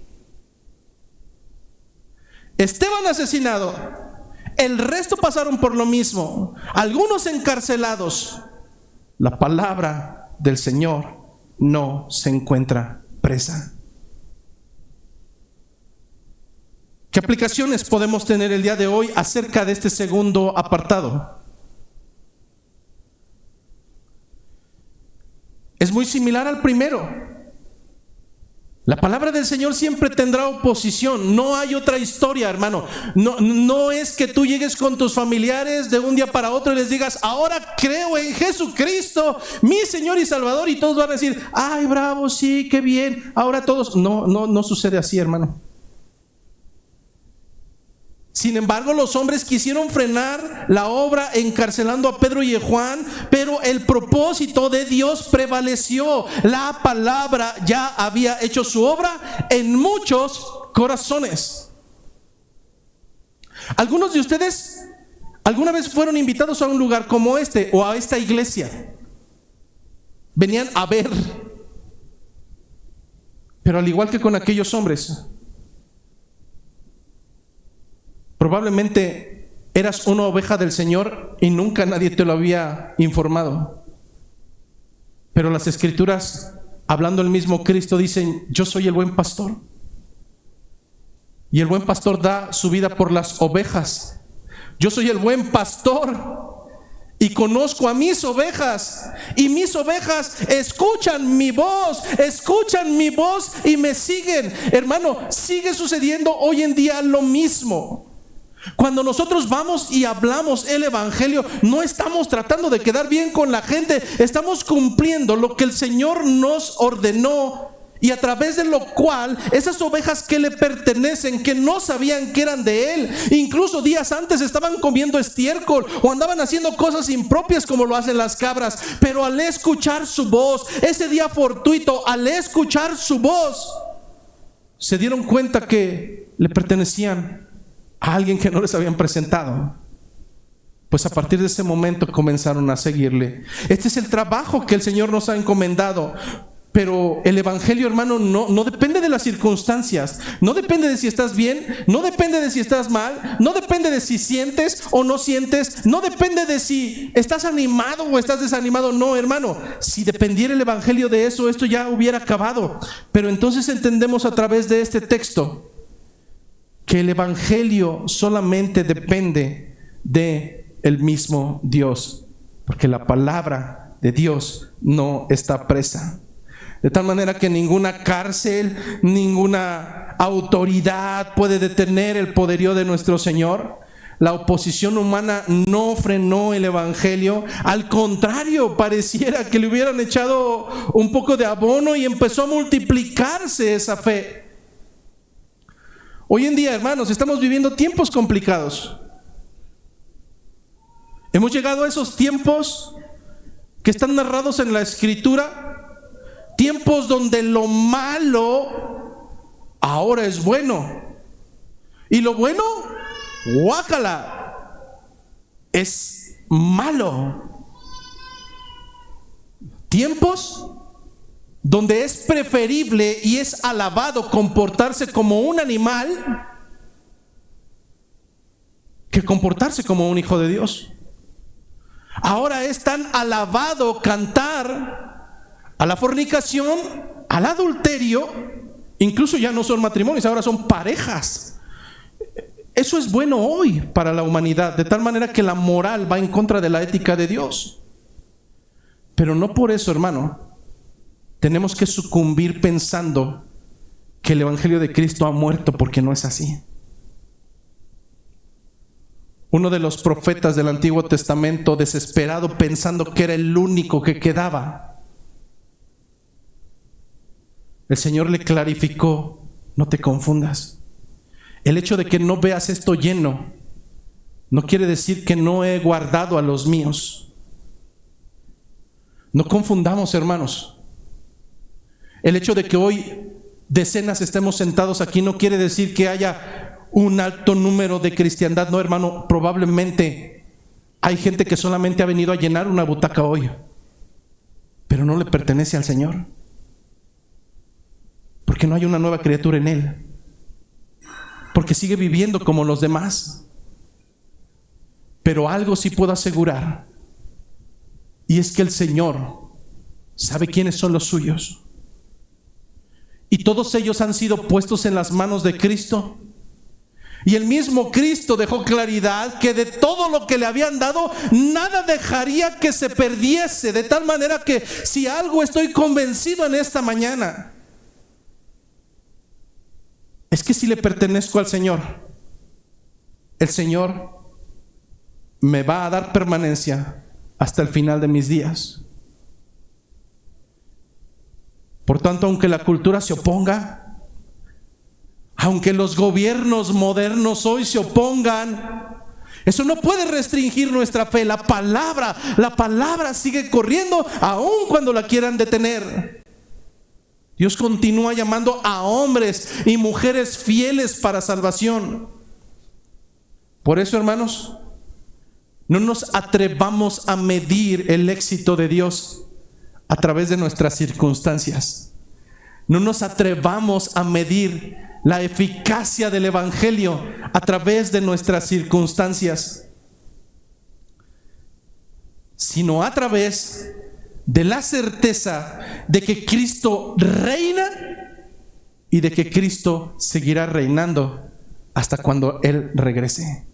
Esteban asesinado, el resto pasaron por lo mismo, algunos encarcelados. La palabra del Señor no se encuentra presa. ¿Qué aplicaciones podemos tener el día de hoy acerca de este segundo apartado? Es muy similar al primero. La palabra del Señor siempre tendrá oposición. No hay otra historia, hermano. No es que tú llegues con tus familiares de un día para otro y les digas: ahora creo en Jesucristo, mi Señor y Salvador, y todos van a decir: ay, bravo, sí, qué bien. Ahora todos. No sucede así, hermano. Sin embargo, los hombres quisieron frenar la obra encarcelando a Pedro y a Juan, pero el propósito de Dios prevaleció. La palabra ya había hecho su obra en muchos corazones. ¿Algunos de ustedes alguna vez fueron invitados a un lugar como este o a esta iglesia? Venían a ver, pero al igual que con aquellos hombres, probablemente eras una oveja del Señor y nunca nadie te lo había informado. Pero las Escrituras, hablando el mismo Cristo, dicen: yo soy el buen pastor. Y el buen pastor da su vida por las ovejas. Yo soy el buen pastor y conozco a mis ovejas, y mis ovejas escuchan mi voz y me siguen. Hermano, sigue sucediendo hoy en día lo mismo. Cuando nosotros vamos y hablamos el evangelio, no estamos tratando de quedar bien con la gente, estamos cumpliendo lo que el Señor nos ordenó, y a través de lo cual esas ovejas que le pertenecen, que no sabían que eran de Él, incluso días antes estaban comiendo estiércol o andaban haciendo cosas impropias como lo hacen las cabras, pero al escuchar su voz, ese día fortuito, al escuchar su voz, se dieron cuenta que le pertenecían a alguien que no les habían presentado. Pues a partir de ese momento comenzaron a seguirle. Este es el trabajo que el Señor nos ha encomendado. Pero el evangelio, hermano, no depende de las circunstancias, no depende de si estás bien, no depende de si estás mal, no depende de si sientes o no sientes, no depende de si estás animado o estás desanimado. No, hermano, si dependiera el evangelio de eso, esto ya hubiera acabado. Pero entonces entendemos a través de este texto que el evangelio solamente depende de el mismo Dios, porque la palabra de Dios no está presa. De tal manera que ninguna cárcel, ninguna autoridad puede detener el poderío de nuestro Señor. La oposición humana no frenó el evangelio. Al contrario, pareciera que le hubieran echado un poco de abono y empezó a multiplicarse esa fe. Hoy en día, hermanos, estamos viviendo tiempos complicados. Hemos llegado a esos tiempos que están narrados en la Escritura. Tiempos donde lo malo ahora es bueno, y lo bueno, guácala, es malo. Tiempos donde es preferible y es alabado comportarse como un animal que comportarse como un hijo de Dios. Ahora es tan alabado cantar a la fornicación, al adulterio. Incluso ya no son matrimonios, ahora son parejas. Eso es bueno hoy para la humanidad, de tal manera que la moral va en contra de la ética de Dios. Pero no por eso, hermano, tenemos que sucumbir pensando que el evangelio de Cristo ha muerto, porque no es así. uno de los profetas del Antiguo Testamento, desesperado, pensando que era el único que quedaba, el Señor le clarificó: no te confundas. El hecho de que no veas esto lleno no quiere decir que no he guardado a los míos. No confundamos, hermanos. El hecho de que hoy decenas estemos sentados aquí no quiere decir que haya un alto número de cristiandad. No, hermano, probablemente hay gente que solamente ha venido a llenar una butaca hoy, pero no le pertenece al Señor, porque no hay una nueva criatura en él, porque sigue viviendo como los demás. Pero algo sí puedo asegurar, y es que el Señor sabe quiénes son los suyos, y todos ellos han sido puestos en las manos de Cristo. Y el mismo Cristo dejó claridad que de todo lo que le habían dado, nada dejaría que se perdiese. De tal manera que si algo estoy convencido en esta mañana, es que si le pertenezco al Señor, el Señor me va a dar permanencia hasta el final de mis días. Por tanto, aunque la cultura se oponga, aunque los gobiernos modernos hoy se opongan, eso no puede restringir nuestra fe. La palabra sigue corriendo aun cuando la quieran detener. Dios continúa llamando a hombres y mujeres fieles para salvación. Por eso, hermanos, no nos atrevamos a medir el éxito de Dios a través de nuestras circunstancias. No nos atrevamos a medir la eficacia del Evangelio a través de nuestras circunstancias, sino a través de la certeza de que Cristo reina y de que Cristo seguirá reinando hasta cuando Él regrese.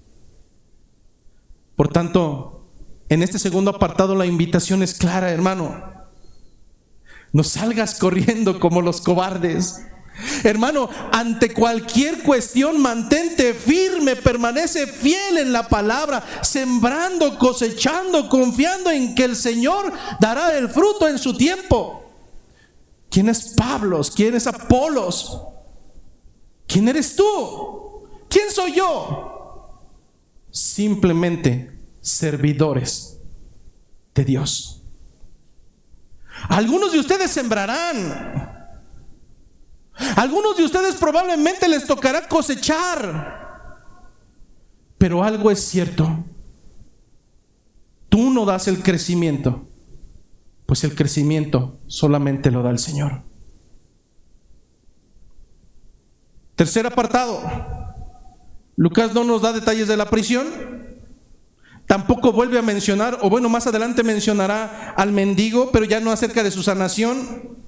Por tanto, en este segundo apartado la invitación es clara, hermano. No salgas corriendo como los cobardes. Hermano, ante cualquier cuestión, mantente firme, permanece fiel en la palabra, sembrando, cosechando, confiando en que el Señor dará el fruto en su tiempo. ¿Quién es Pablo? ¿Quién es Apolos? ¿Quién eres tú? ¿Quién soy yo? Simplemente servidores de Dios. Algunos de ustedes sembrarán. Algunos de ustedes probablemente les tocará cosechar. Pero algo es cierto: tú no das el crecimiento, pues el crecimiento solamente lo da el Señor. Tercer apartado. Lucas no nos da detalles de la prisión. Tampoco vuelve a mencionar, o bueno, más adelante mencionará al mendigo, pero ya no acerca de su sanación.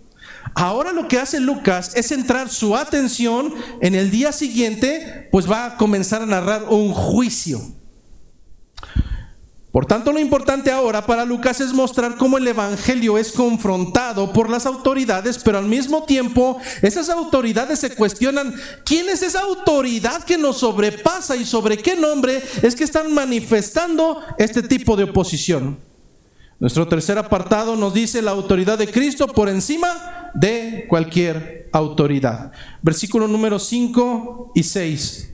Ahora lo que hace Lucas es centrar su atención en el día siguiente, pues va a comenzar a narrar un juicio. Por tanto, lo importante ahora para Lucas es mostrar cómo el Evangelio es confrontado por las autoridades, pero al mismo tiempo esas autoridades se cuestionan: ¿quién es esa autoridad que nos sobrepasa y sobre qué nombre es que están manifestando este tipo de oposición? Nuestro tercer apartado nos dice la autoridad de Cristo por encima de cualquier autoridad. Versículo número 5 y 6.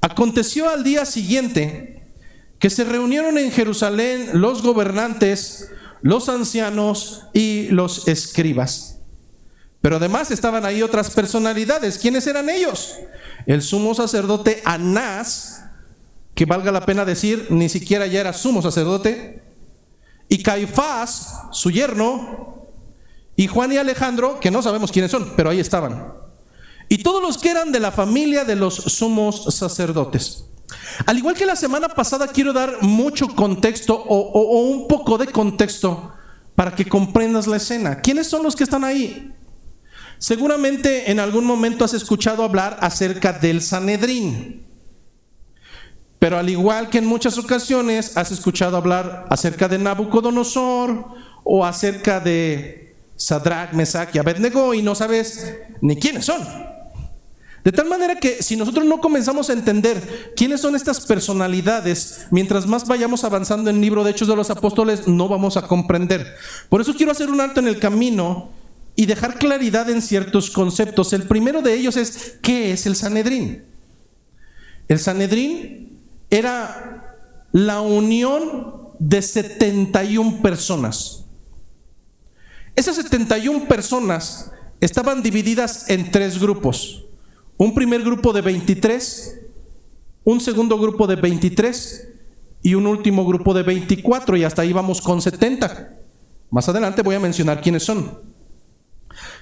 Aconteció al día siguiente que se reunieron en Jerusalén los gobernantes, los ancianos y los escribas. Pero además estaban ahí otras personalidades. ¿Quiénes eran ellos? El sumo sacerdote Anás, que valga la pena decir, ni siquiera ya era sumo sacerdote, y Caifás, su yerno, y Juan y Alejandro, que no sabemos quiénes son, pero ahí estaban. Y todos los que eran de la familia de los sumos sacerdotes. Al igual que la semana pasada, quiero dar mucho contexto o un poco de contexto para que comprendas la escena. ¿Quiénes son los que están ahí? Seguramente en algún momento has escuchado hablar acerca del Sanedrín, pero al igual que en muchas ocasiones has escuchado hablar acerca de Nabucodonosor o acerca de Sadrach, Mesach y Abednego y no sabes ni quiénes son. De tal manera que si nosotros no comenzamos a entender quiénes son estas personalidades, mientras más vayamos avanzando en el libro de Hechos de los Apóstoles, no vamos a comprender. Por eso quiero hacer un alto en el camino y dejar claridad en ciertos conceptos. El primero de ellos es, ¿qué es el Sanedrín? El Sanedrín era la unión de 71 personas. Esas 71 personas estaban divididas en 3 grupos. Un primer grupo de 23, un segundo grupo de 23 y un último grupo de 24, y hasta ahí vamos con 70. Más adelante voy a mencionar quiénes son.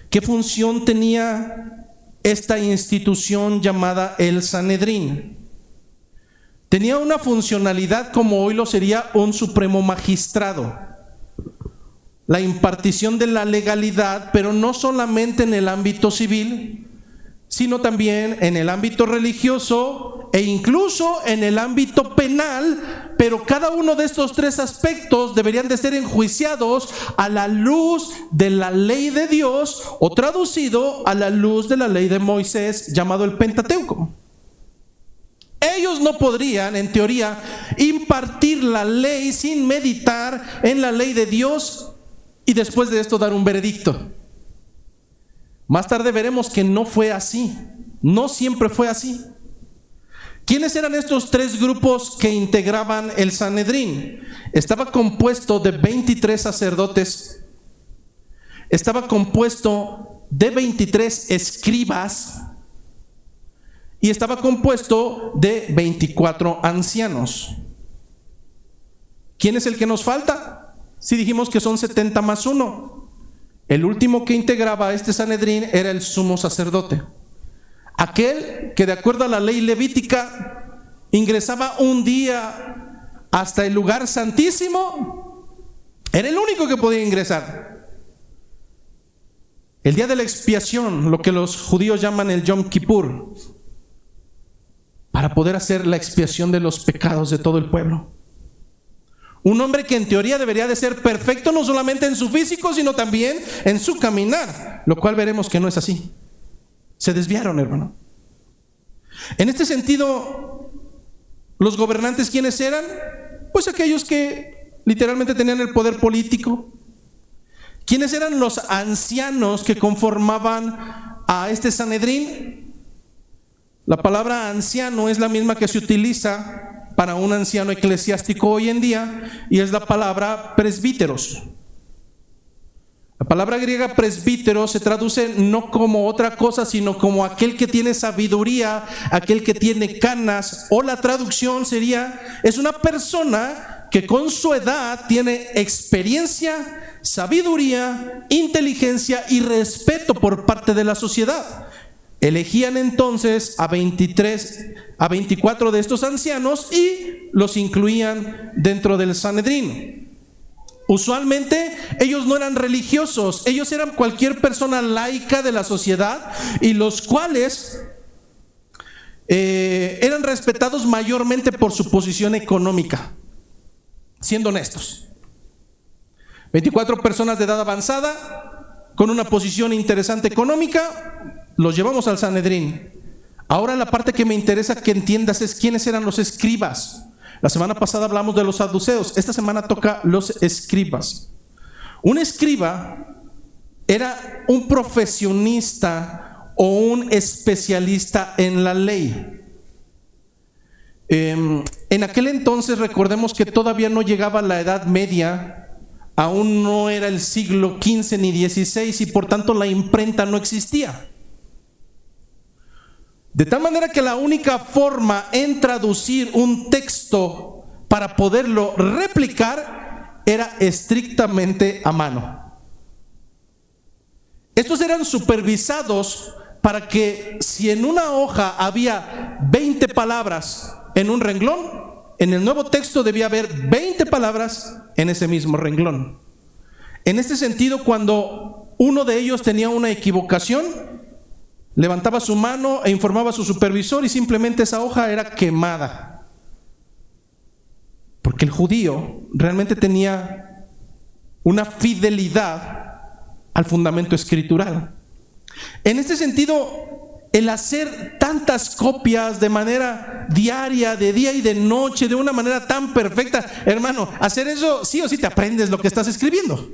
¿Qué función tenía esta institución llamada el Sanedrín? Tenía una funcionalidad como hoy lo sería un supremo magistrado. La impartición de la legalidad, pero no solamente en el ámbito civil, sino también en el ámbito religioso e incluso en el ámbito penal, pero cada uno de estos 3 aspectos deberían de ser enjuiciados a la luz de la ley de Dios, o traducido a la luz de la ley de Moisés, llamado el Pentateuco. Ellos no podrían, en teoría, impartir la ley sin meditar en la ley de Dios y después de esto dar un veredicto. Más tarde veremos que no fue así, no siempre fue así. ¿Quiénes eran estos 3 grupos que integraban el Sanedrín? Estaba compuesto de 23 sacerdotes, estaba compuesto de 23 escribas y estaba compuesto de 24 ancianos. ¿Quién es el que nos falta? Si dijimos que son 70 más 1. El último que integraba a este Sanedrín era el sumo sacerdote, aquel que de acuerdo a la ley levítica ingresaba un día hasta el lugar santísimo. Era el único que podía ingresar. El día de la expiación, lo que los judíos llaman el Yom Kippur, para poder hacer la expiación de los pecados de todo el pueblo. Un hombre que en teoría debería de ser perfecto, no solamente en su físico, sino también en su caminar, lo cual veremos que no es así. Se desviaron, hermano. En este sentido, los gobernantes, ¿quiénes eran? Pues aquellos que literalmente tenían el poder político. ¿Quiénes eran los ancianos que conformaban a este Sanedrín? La palabra anciano es la misma que se utiliza para un anciano eclesiástico hoy en día, y es la palabra presbíteros. La palabra griega presbítero se traduce no como otra cosa, sino como aquel que tiene sabiduría, aquel que tiene canas, o la traducción sería, es una persona que con su edad tiene experiencia, sabiduría, inteligencia y respeto por parte de la sociedad. Elegían entonces a 24 de estos ancianos y los incluían dentro del Sanedrín. Usualmente ellos no eran religiosos, ellos eran cualquier persona laica de la sociedad, y los cuales eran respetados mayormente por su posición económica, siendo honestos. 24 personas de edad avanzada con una posición interesante económica, los llevamos al Sanedrín. Ahora la parte que me interesa que entiendas es quiénes eran los escribas. La semana pasada hablamos de los saduceos, esta semana toca los escribas. Un escriba era un profesionista o un especialista en la ley. En aquel entonces recordemos que todavía no llegaba la Edad Media, aún no era el siglo XV ni XVI, y por tanto la imprenta no existía. De tal manera que la única forma en traducir un texto para poderlo replicar era estrictamente a mano. Estos eran supervisados para que si en una hoja había 20 palabras en un renglón, en el nuevo texto debía haber 20 palabras en ese mismo renglón. En este sentido, cuando uno de ellos tenía una equivocación, levantaba su mano e informaba a su supervisor, y simplemente esa hoja era quemada. Porque el judío realmente tenía una fidelidad al fundamento escritural. En este sentido, el hacer tantas copias de manera diaria, de día y de noche, de una manera tan perfecta, hermano, hacer eso sí o sí te aprendes lo que estás escribiendo.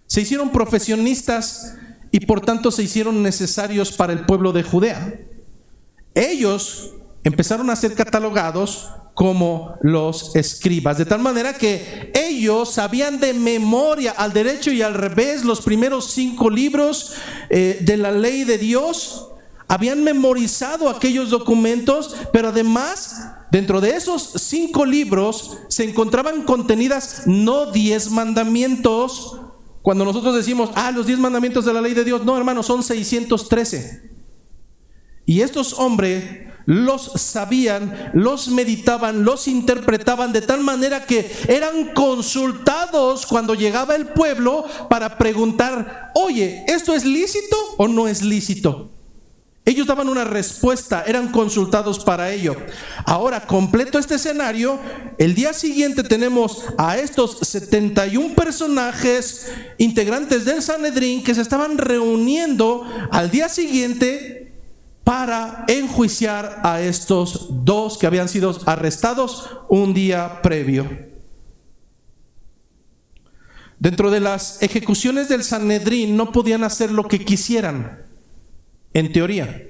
Se hicieron profesionistas y por tanto se hicieron necesarios para el pueblo de Judea. Ellos empezaron a ser catalogados como los escribas, de tal manera que ellos sabían de memoria al derecho y al revés los primeros 5 libros de la ley de Dios. Habían memorizado aquellos documentos, pero además dentro de esos 5 libros se encontraban contenidas no 10 mandamientos. Cuando nosotros decimos, los 10 mandamientos de la ley de Dios, no, hermano, son 613. Y estos hombres los sabían, los meditaban, los interpretaban de tal manera que eran consultados cuando llegaba el pueblo para preguntar, oye, ¿esto es lícito o no es lícito? Ellos daban una respuesta, eran consultados para ello. Ahora, completo este escenario, el día siguiente tenemos a estos 71 personajes integrantes del Sanedrín que se estaban reuniendo al día siguiente para enjuiciar a estos 2 que habían sido arrestados un día previo. Dentro de las ejecuciones del Sanedrín no podían hacer lo que quisieran. En teoría,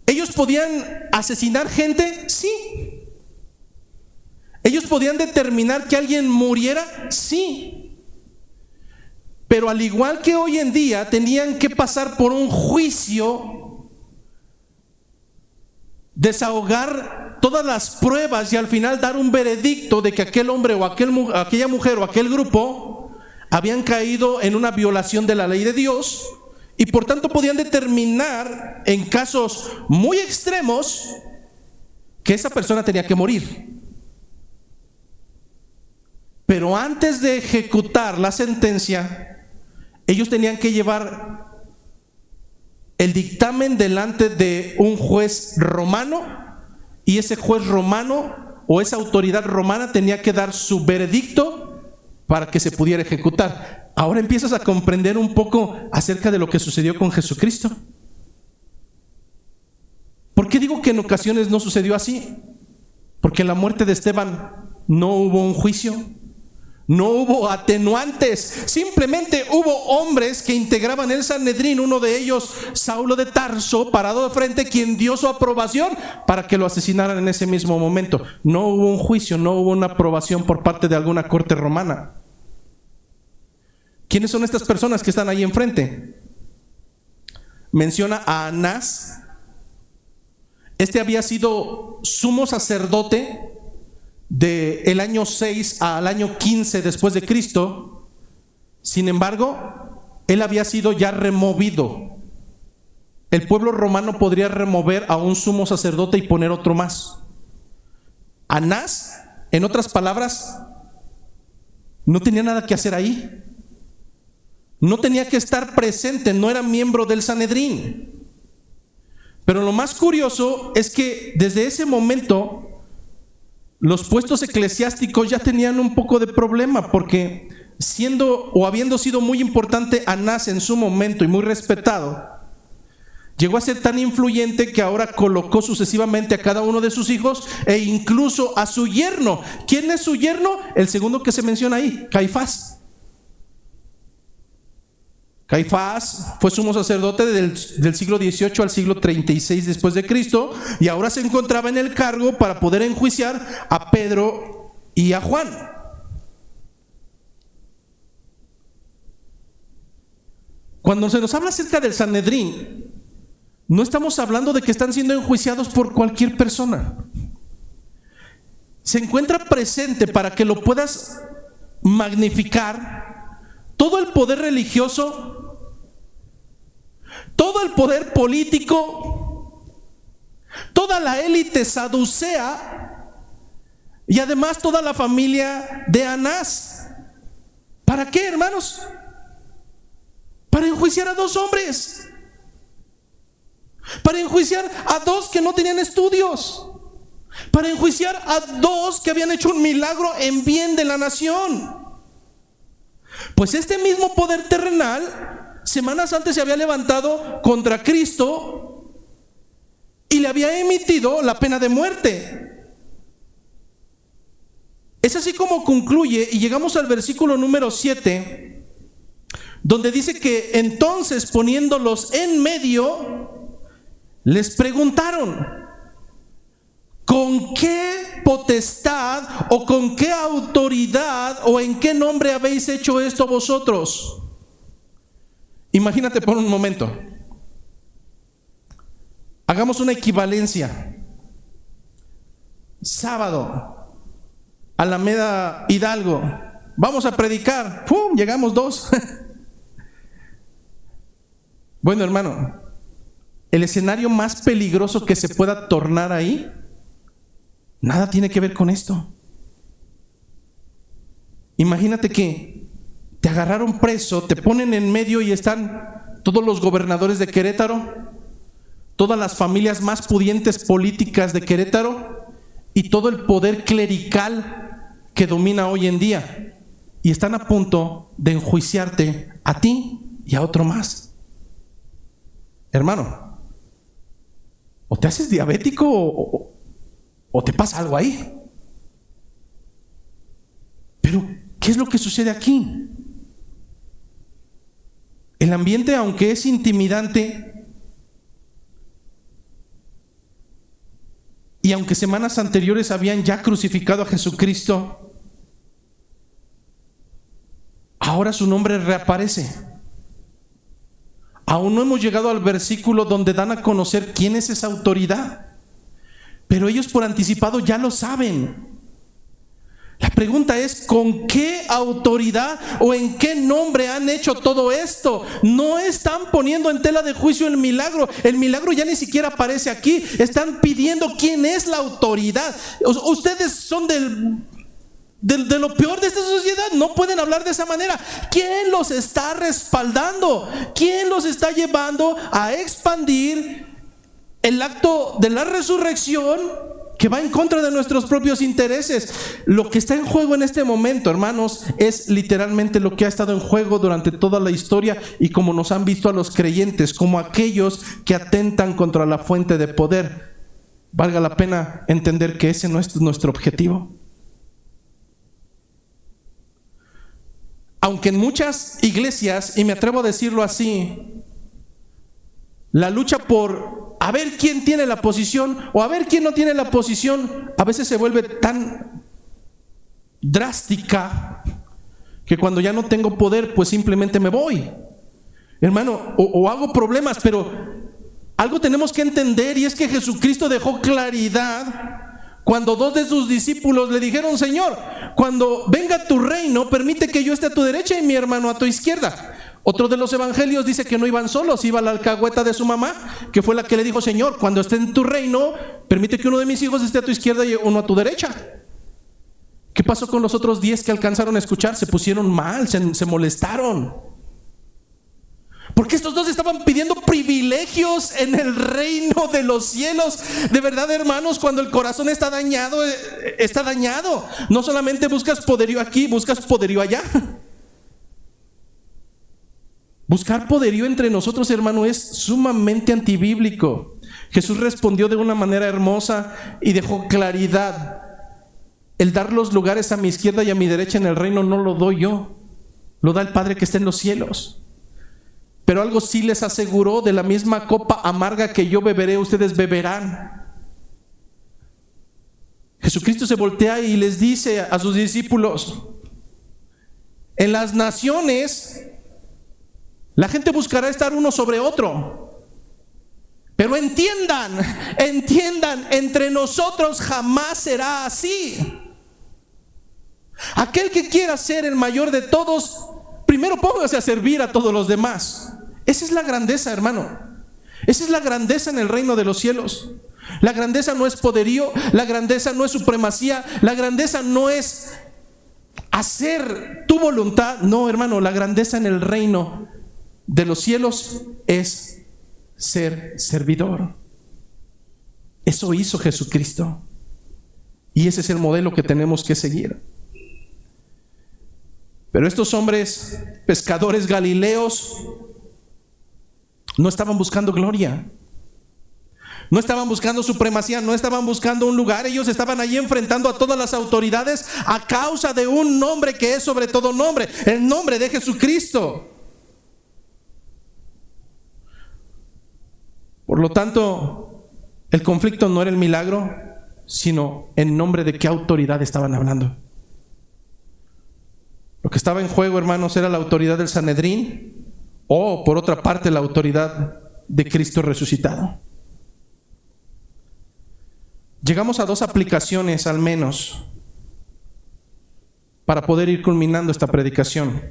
¿ellos podían asesinar gente? Sí. ¿Ellos podían determinar que alguien muriera? Sí. Pero al igual que hoy en día, tenían que pasar por un juicio, desahogar todas las pruebas y al final dar un veredicto de que aquel hombre o aquella mujer o aquel grupo habían caído en una violación de la ley de Dios. Y por tanto podían determinar en casos muy extremos que esa persona tenía que morir. Pero antes de ejecutar la sentencia, ellos tenían que llevar el dictamen delante de un juez romano, y ese juez romano o esa autoridad romana tenía que dar su veredicto para que se pudiera ejecutar. Ahora empiezas a comprender un poco acerca de lo que sucedió con Jesucristo. ¿Por qué digo que en ocasiones no sucedió así? Porque en la muerte de Esteban no hubo un juicio, no hubo atenuantes, simplemente hubo hombres que integraban el Sanedrín, uno de ellos, Saulo de Tarso, parado de frente, quien dio su aprobación para que lo asesinaran en ese mismo momento. No hubo un juicio, no hubo una aprobación por parte de alguna corte romana. ¿Quiénes son estas personas que están ahí enfrente? Menciona a Anás. Este había sido sumo sacerdote del año 6 al año 15 después de Cristo. Sin embargo, él había sido ya removido. El pueblo romano podría remover a un sumo sacerdote y poner otro más. Anás, en otras palabras, no tenía nada que hacer ahí. No tenía que estar presente, no era miembro del Sanedrín. Pero lo más curioso es que desde ese momento los puestos eclesiásticos ya tenían un poco de problema, porque siendo o habiendo sido muy importante Anás en su momento y muy respetado, llegó a ser tan influyente que ahora colocó sucesivamente a cada uno de sus hijos e incluso a su yerno. ¿Quién es su yerno? El segundo que se menciona ahí, Caifás. Caifás fue sumo sacerdote del siglo XVIII al siglo 36 después de Cristo, y ahora se encontraba en el cargo para poder enjuiciar a Pedro y a Juan. Cuando se nos habla acerca del Sanedrín, no estamos hablando de que están siendo enjuiciados por cualquier persona. Se encuentra presente, para que lo puedas magnificar, todo el poder religioso, todo el poder político, toda la élite saducea y además toda la familia de Anás. ¿Para qué, hermanos? Para enjuiciar a 2 hombres, para enjuiciar a 2 que no tenían estudios, para enjuiciar a 2 que habían hecho un milagro en bien de la nación. Pues este mismo poder terrenal semanas antes se había levantado contra Cristo y le había emitido la pena de muerte. Es así como concluye, y llegamos al versículo número 7, donde dice que entonces, poniéndolos en medio, les preguntaron: ¿con qué potestad o con qué autoridad o en qué nombre habéis hecho esto vosotros? Imagínate por un momento. Hagamos una equivalencia. Sábado, Alameda Hidalgo, vamos a predicar. ¡Pum! Llegamos 2. Bueno, hermano, el escenario más peligroso que se pueda tornar ahí, nada tiene que ver con esto. Imagínate que te agarraron preso, te ponen en medio y están todos los gobernadores de Querétaro, todas las familias más pudientes políticas de Querétaro y todo el poder clerical que domina hoy en día, y están a punto de enjuiciarte a ti y a otro más. Hermano, o te haces diabético o te pasa algo ahí. Pero, ¿qué es lo que sucede aquí? El ambiente, aunque es intimidante, y aunque semanas anteriores habían ya crucificado a Jesucristo, ahora su nombre reaparece. Aún no hemos llegado al versículo donde dan a conocer quién es esa autoridad, pero ellos por anticipado ya lo saben. La pregunta es: ¿con qué autoridad o en qué nombre han hecho todo esto? No están poniendo en tela de juicio el milagro. El milagro ya ni siquiera aparece aquí. Están pidiendo quién es la autoridad. Ustedes son de lo peor de esta sociedad. No pueden hablar de esa manera. ¿Quién los está respaldando? ¿Quién los está llevando a expandir el acto de la resurrección que va en contra de nuestros propios intereses? Lo que está en juego en este momento, hermanos, es literalmente lo que ha estado en juego durante toda la historia, y como nos han visto a los creyentes como aquellos que atentan contra la fuente de poder. Valga la pena entender que ese no es nuestro objetivo. Aunque en muchas iglesias, y me atrevo a decirlo así, la lucha por a ver quién tiene la posición o a ver quién no tiene la posición a veces se vuelve tan drástica que cuando ya no tengo poder, pues simplemente me voy, hermano, o hago problemas. Pero algo tenemos que entender, y es que Jesucristo dejó claridad cuando 2 de sus discípulos le dijeron: Señor, cuando venga tu reino, permite que yo esté a tu derecha y mi hermano a tu izquierda. Otro de los evangelios dice que no iban solos, iba la alcahueta de su mamá, que fue la que le dijo: Señor, cuando esté en tu reino, permite que uno de mis hijos esté a tu izquierda y uno a tu derecha. ¿Qué pasó con los otros 10 que alcanzaron a escuchar? Se pusieron mal, se molestaron. Porque estos 2 estaban pidiendo privilegios en el reino de los cielos. De verdad, hermanos, cuando el corazón está dañado, está dañado. No solamente buscas poderío aquí, buscas poderío allá. Buscar poderío entre nosotros, hermano, es sumamente antibíblico. Jesús respondió de una manera hermosa y dejó claridad. El dar los lugares a mi izquierda y a mi derecha en el reino no lo doy yo, lo da el Padre que está en los cielos. Pero algo sí les aseguró: de la misma copa amarga que yo beberé, ustedes beberán. Jesucristo se voltea y les dice a sus discípulos: en las naciones la gente buscará estar uno sobre otro, pero entiendan, entre nosotros jamás será así. Aquel que quiera ser el mayor de todos, primero póngase a servir a todos los demás. Esa es la grandeza, hermano. Esa es la grandeza en el reino de los cielos. La grandeza no es poderío, la grandeza no es supremacía, la grandeza no es hacer tu voluntad. No, hermano, la grandeza en el reino de los cielos es ser servidor. Eso hizo Jesucristo, y ese es el modelo que tenemos que seguir. Pero estos hombres pescadores galileos No estaban buscando gloria. No estaban buscando supremacía, no estaban buscando un lugar. Ellos estaban allí enfrentando a todas las autoridades a causa de un nombre que es sobre todo nombre, el nombre de Jesucristo. Por lo tanto, el conflicto no era el milagro, sino en nombre de qué autoridad estaban hablando. Lo que estaba en juego, hermanos, era la autoridad del Sanedrín o, por otra parte, la autoridad de Cristo resucitado. Llegamos a dos aplicaciones al menos para poder ir culminando esta predicación.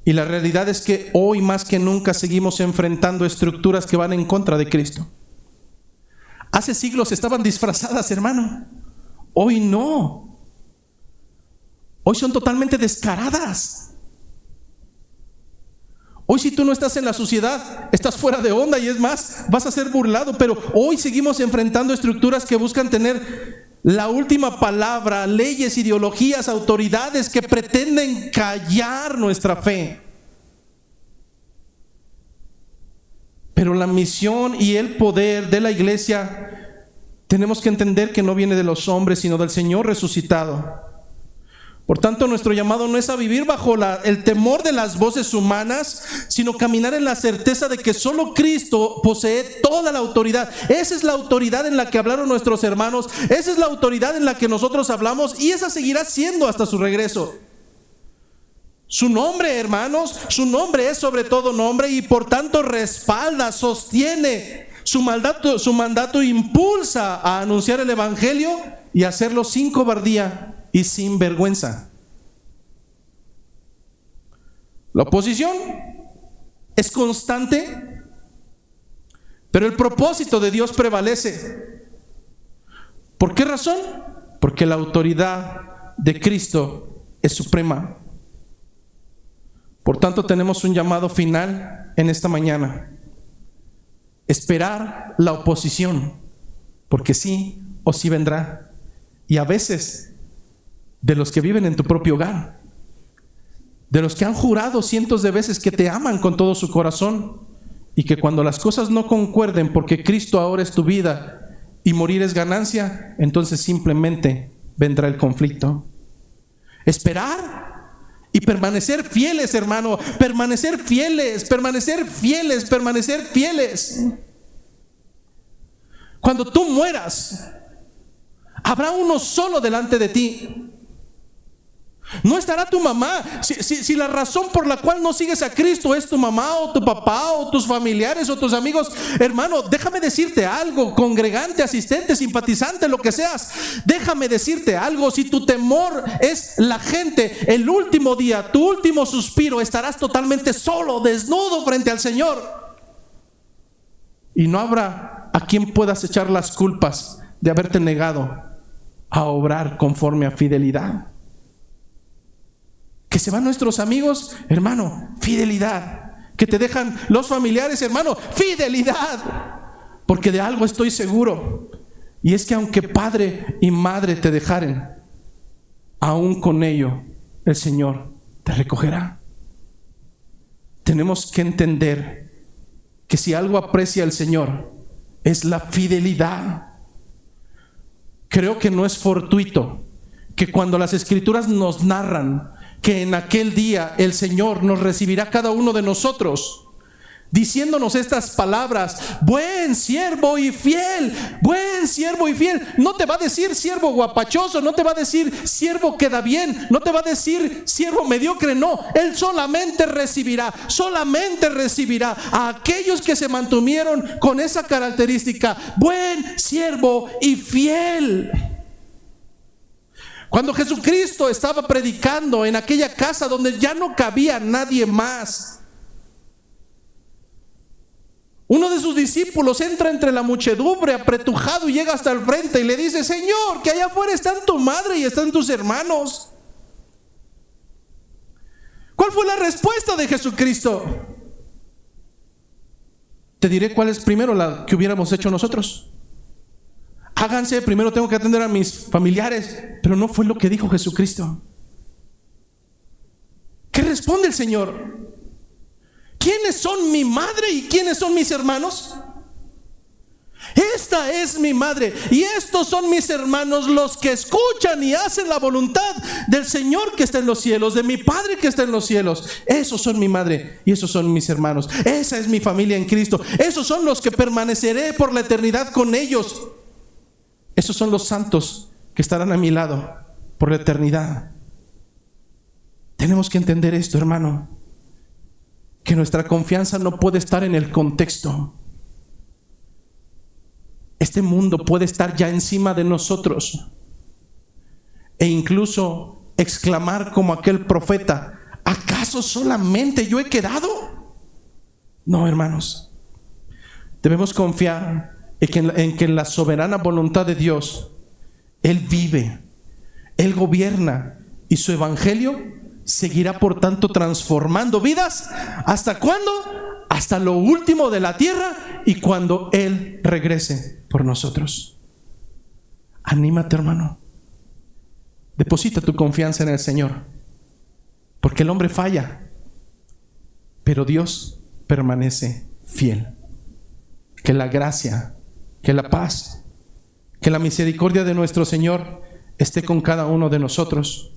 Y la realidad es que hoy más que nunca seguimos enfrentando estructuras que van en contra de Cristo. Hace siglos estaban disfrazadas, hermano. Hoy no. Hoy son totalmente descaradas. Hoy si tú no estás en la sociedad, estás fuera de onda y es más, vas a ser burlado. Pero hoy seguimos enfrentando estructuras que buscan tener la última palabra, leyes, ideologías, autoridades que pretenden callar nuestra fe. Pero la misión y el poder de la iglesia tenemos que entender que no viene de los hombres, sino del Señor resucitado. Por tanto, nuestro llamado no es a vivir bajo el temor de las voces humanas, sino caminar en la certeza de que solo Cristo posee toda la autoridad. Esa es la autoridad en la que hablaron nuestros hermanos, esa es la autoridad en la que nosotros hablamos y esa seguirá siendo hasta su regreso. Su nombre, hermanos, su nombre es sobre todo nombre y por tanto respalda, sostiene su mandato impulsa a anunciar el evangelio y hacerlo sin cobardía y sin vergüenza. La oposición es constante, pero el propósito de Dios prevalece. ¿Por qué razón? Porque la autoridad de Cristo es suprema. Por tanto, tenemos un llamado final en esta mañana: esperar la oposición, porque sí o sí vendrá. Y a veces de los que viven en tu propio hogar, de los que han jurado cientos de veces que te aman con todo su corazón, y que cuando las cosas no concuerden, porque Cristo ahora es tu vida y morir es ganancia, entonces simplemente vendrá el conflicto. Esperar y permanecer fieles, hermano, permanecer fieles, permanecer fieles, permanecer fieles. Cuando tú mueras, habrá uno solo delante de ti. No estará tu mamá. Si la razón por la cual no sigues a Cristo es tu mamá o tu papá o tus familiares o tus amigos, hermano, déjame decirte algo, congregante, asistente, simpatizante, lo que seas, déjame decirte algo: si tu temor es la gente, el último día, tu último suspiro, estarás totalmente solo, desnudo frente al Señor, y no habrá a quien puedas echar las culpas de haberte negado a obrar conforme a fidelidad. Que se van nuestros amigos, hermano, fidelidad. Que te dejan los familiares, hermano, fidelidad. Porque de algo estoy seguro, y es que aunque padre y madre te dejaren, aún con ello el Señor te recogerá. Tenemos que entender que si algo aprecia el Señor es la fidelidad. Creo que no es fortuito que cuando las Escrituras nos narran que en aquel día el Señor nos recibirá cada uno de nosotros, diciéndonos estas palabras: buen siervo y fiel, buen siervo y fiel. No te va a decir siervo guapachoso, no te va a decir siervo que da bien, no te va a decir siervo mediocre, no. Él solamente recibirá a aquellos que se mantuvieron con esa característica: buen siervo y fiel. Cuando Jesucristo estaba predicando en aquella casa donde ya no cabía nadie más, uno de sus discípulos entra entre la muchedumbre apretujado y llega hasta el frente y le dice: Señor, que allá afuera están tu madre y están tus hermanos. ¿Cuál fue la respuesta de Jesucristo? Te diré cuál es primero la que hubiéramos hecho nosotros. Háganse, primero tengo que atender a mis familiares. Pero no fue lo que dijo Jesucristo. ¿Qué responde el Señor? ¿quiénes son mi madre y quiénes son mis hermanos? Esta es mi madre y estos son mis hermanos, los que escuchan y hacen la voluntad del Señor que está en los cielos, de mi Padre que está en los cielos. Esos son mi madre y esos son mis hermanos. Esa es mi familia en Cristo. Esos son los que permaneceré por la eternidad con ellos. Esos son los santos que estarán a mi lado por la eternidad. Tenemos que entender esto, hermano, que nuestra confianza no puede estar en el contexto. Este mundo puede estar ya encima de nosotros e incluso exclamar como aquel profeta: ¿acaso solamente yo he quedado? No, hermanos, debemos confiar en que en la soberana voluntad de Dios Él vive, Él gobierna y su evangelio seguirá por tanto transformando vidas. ¿Hasta cuándo? Hasta lo último de la tierra y cuando Él regrese por nosotros. Anímate, hermano. Deposita tu confianza en el Señor, porque el hombre falla, pero Dios permanece fiel. Que la gracia, que la paz, que la misericordia de nuestro Señor esté con cada uno de nosotros.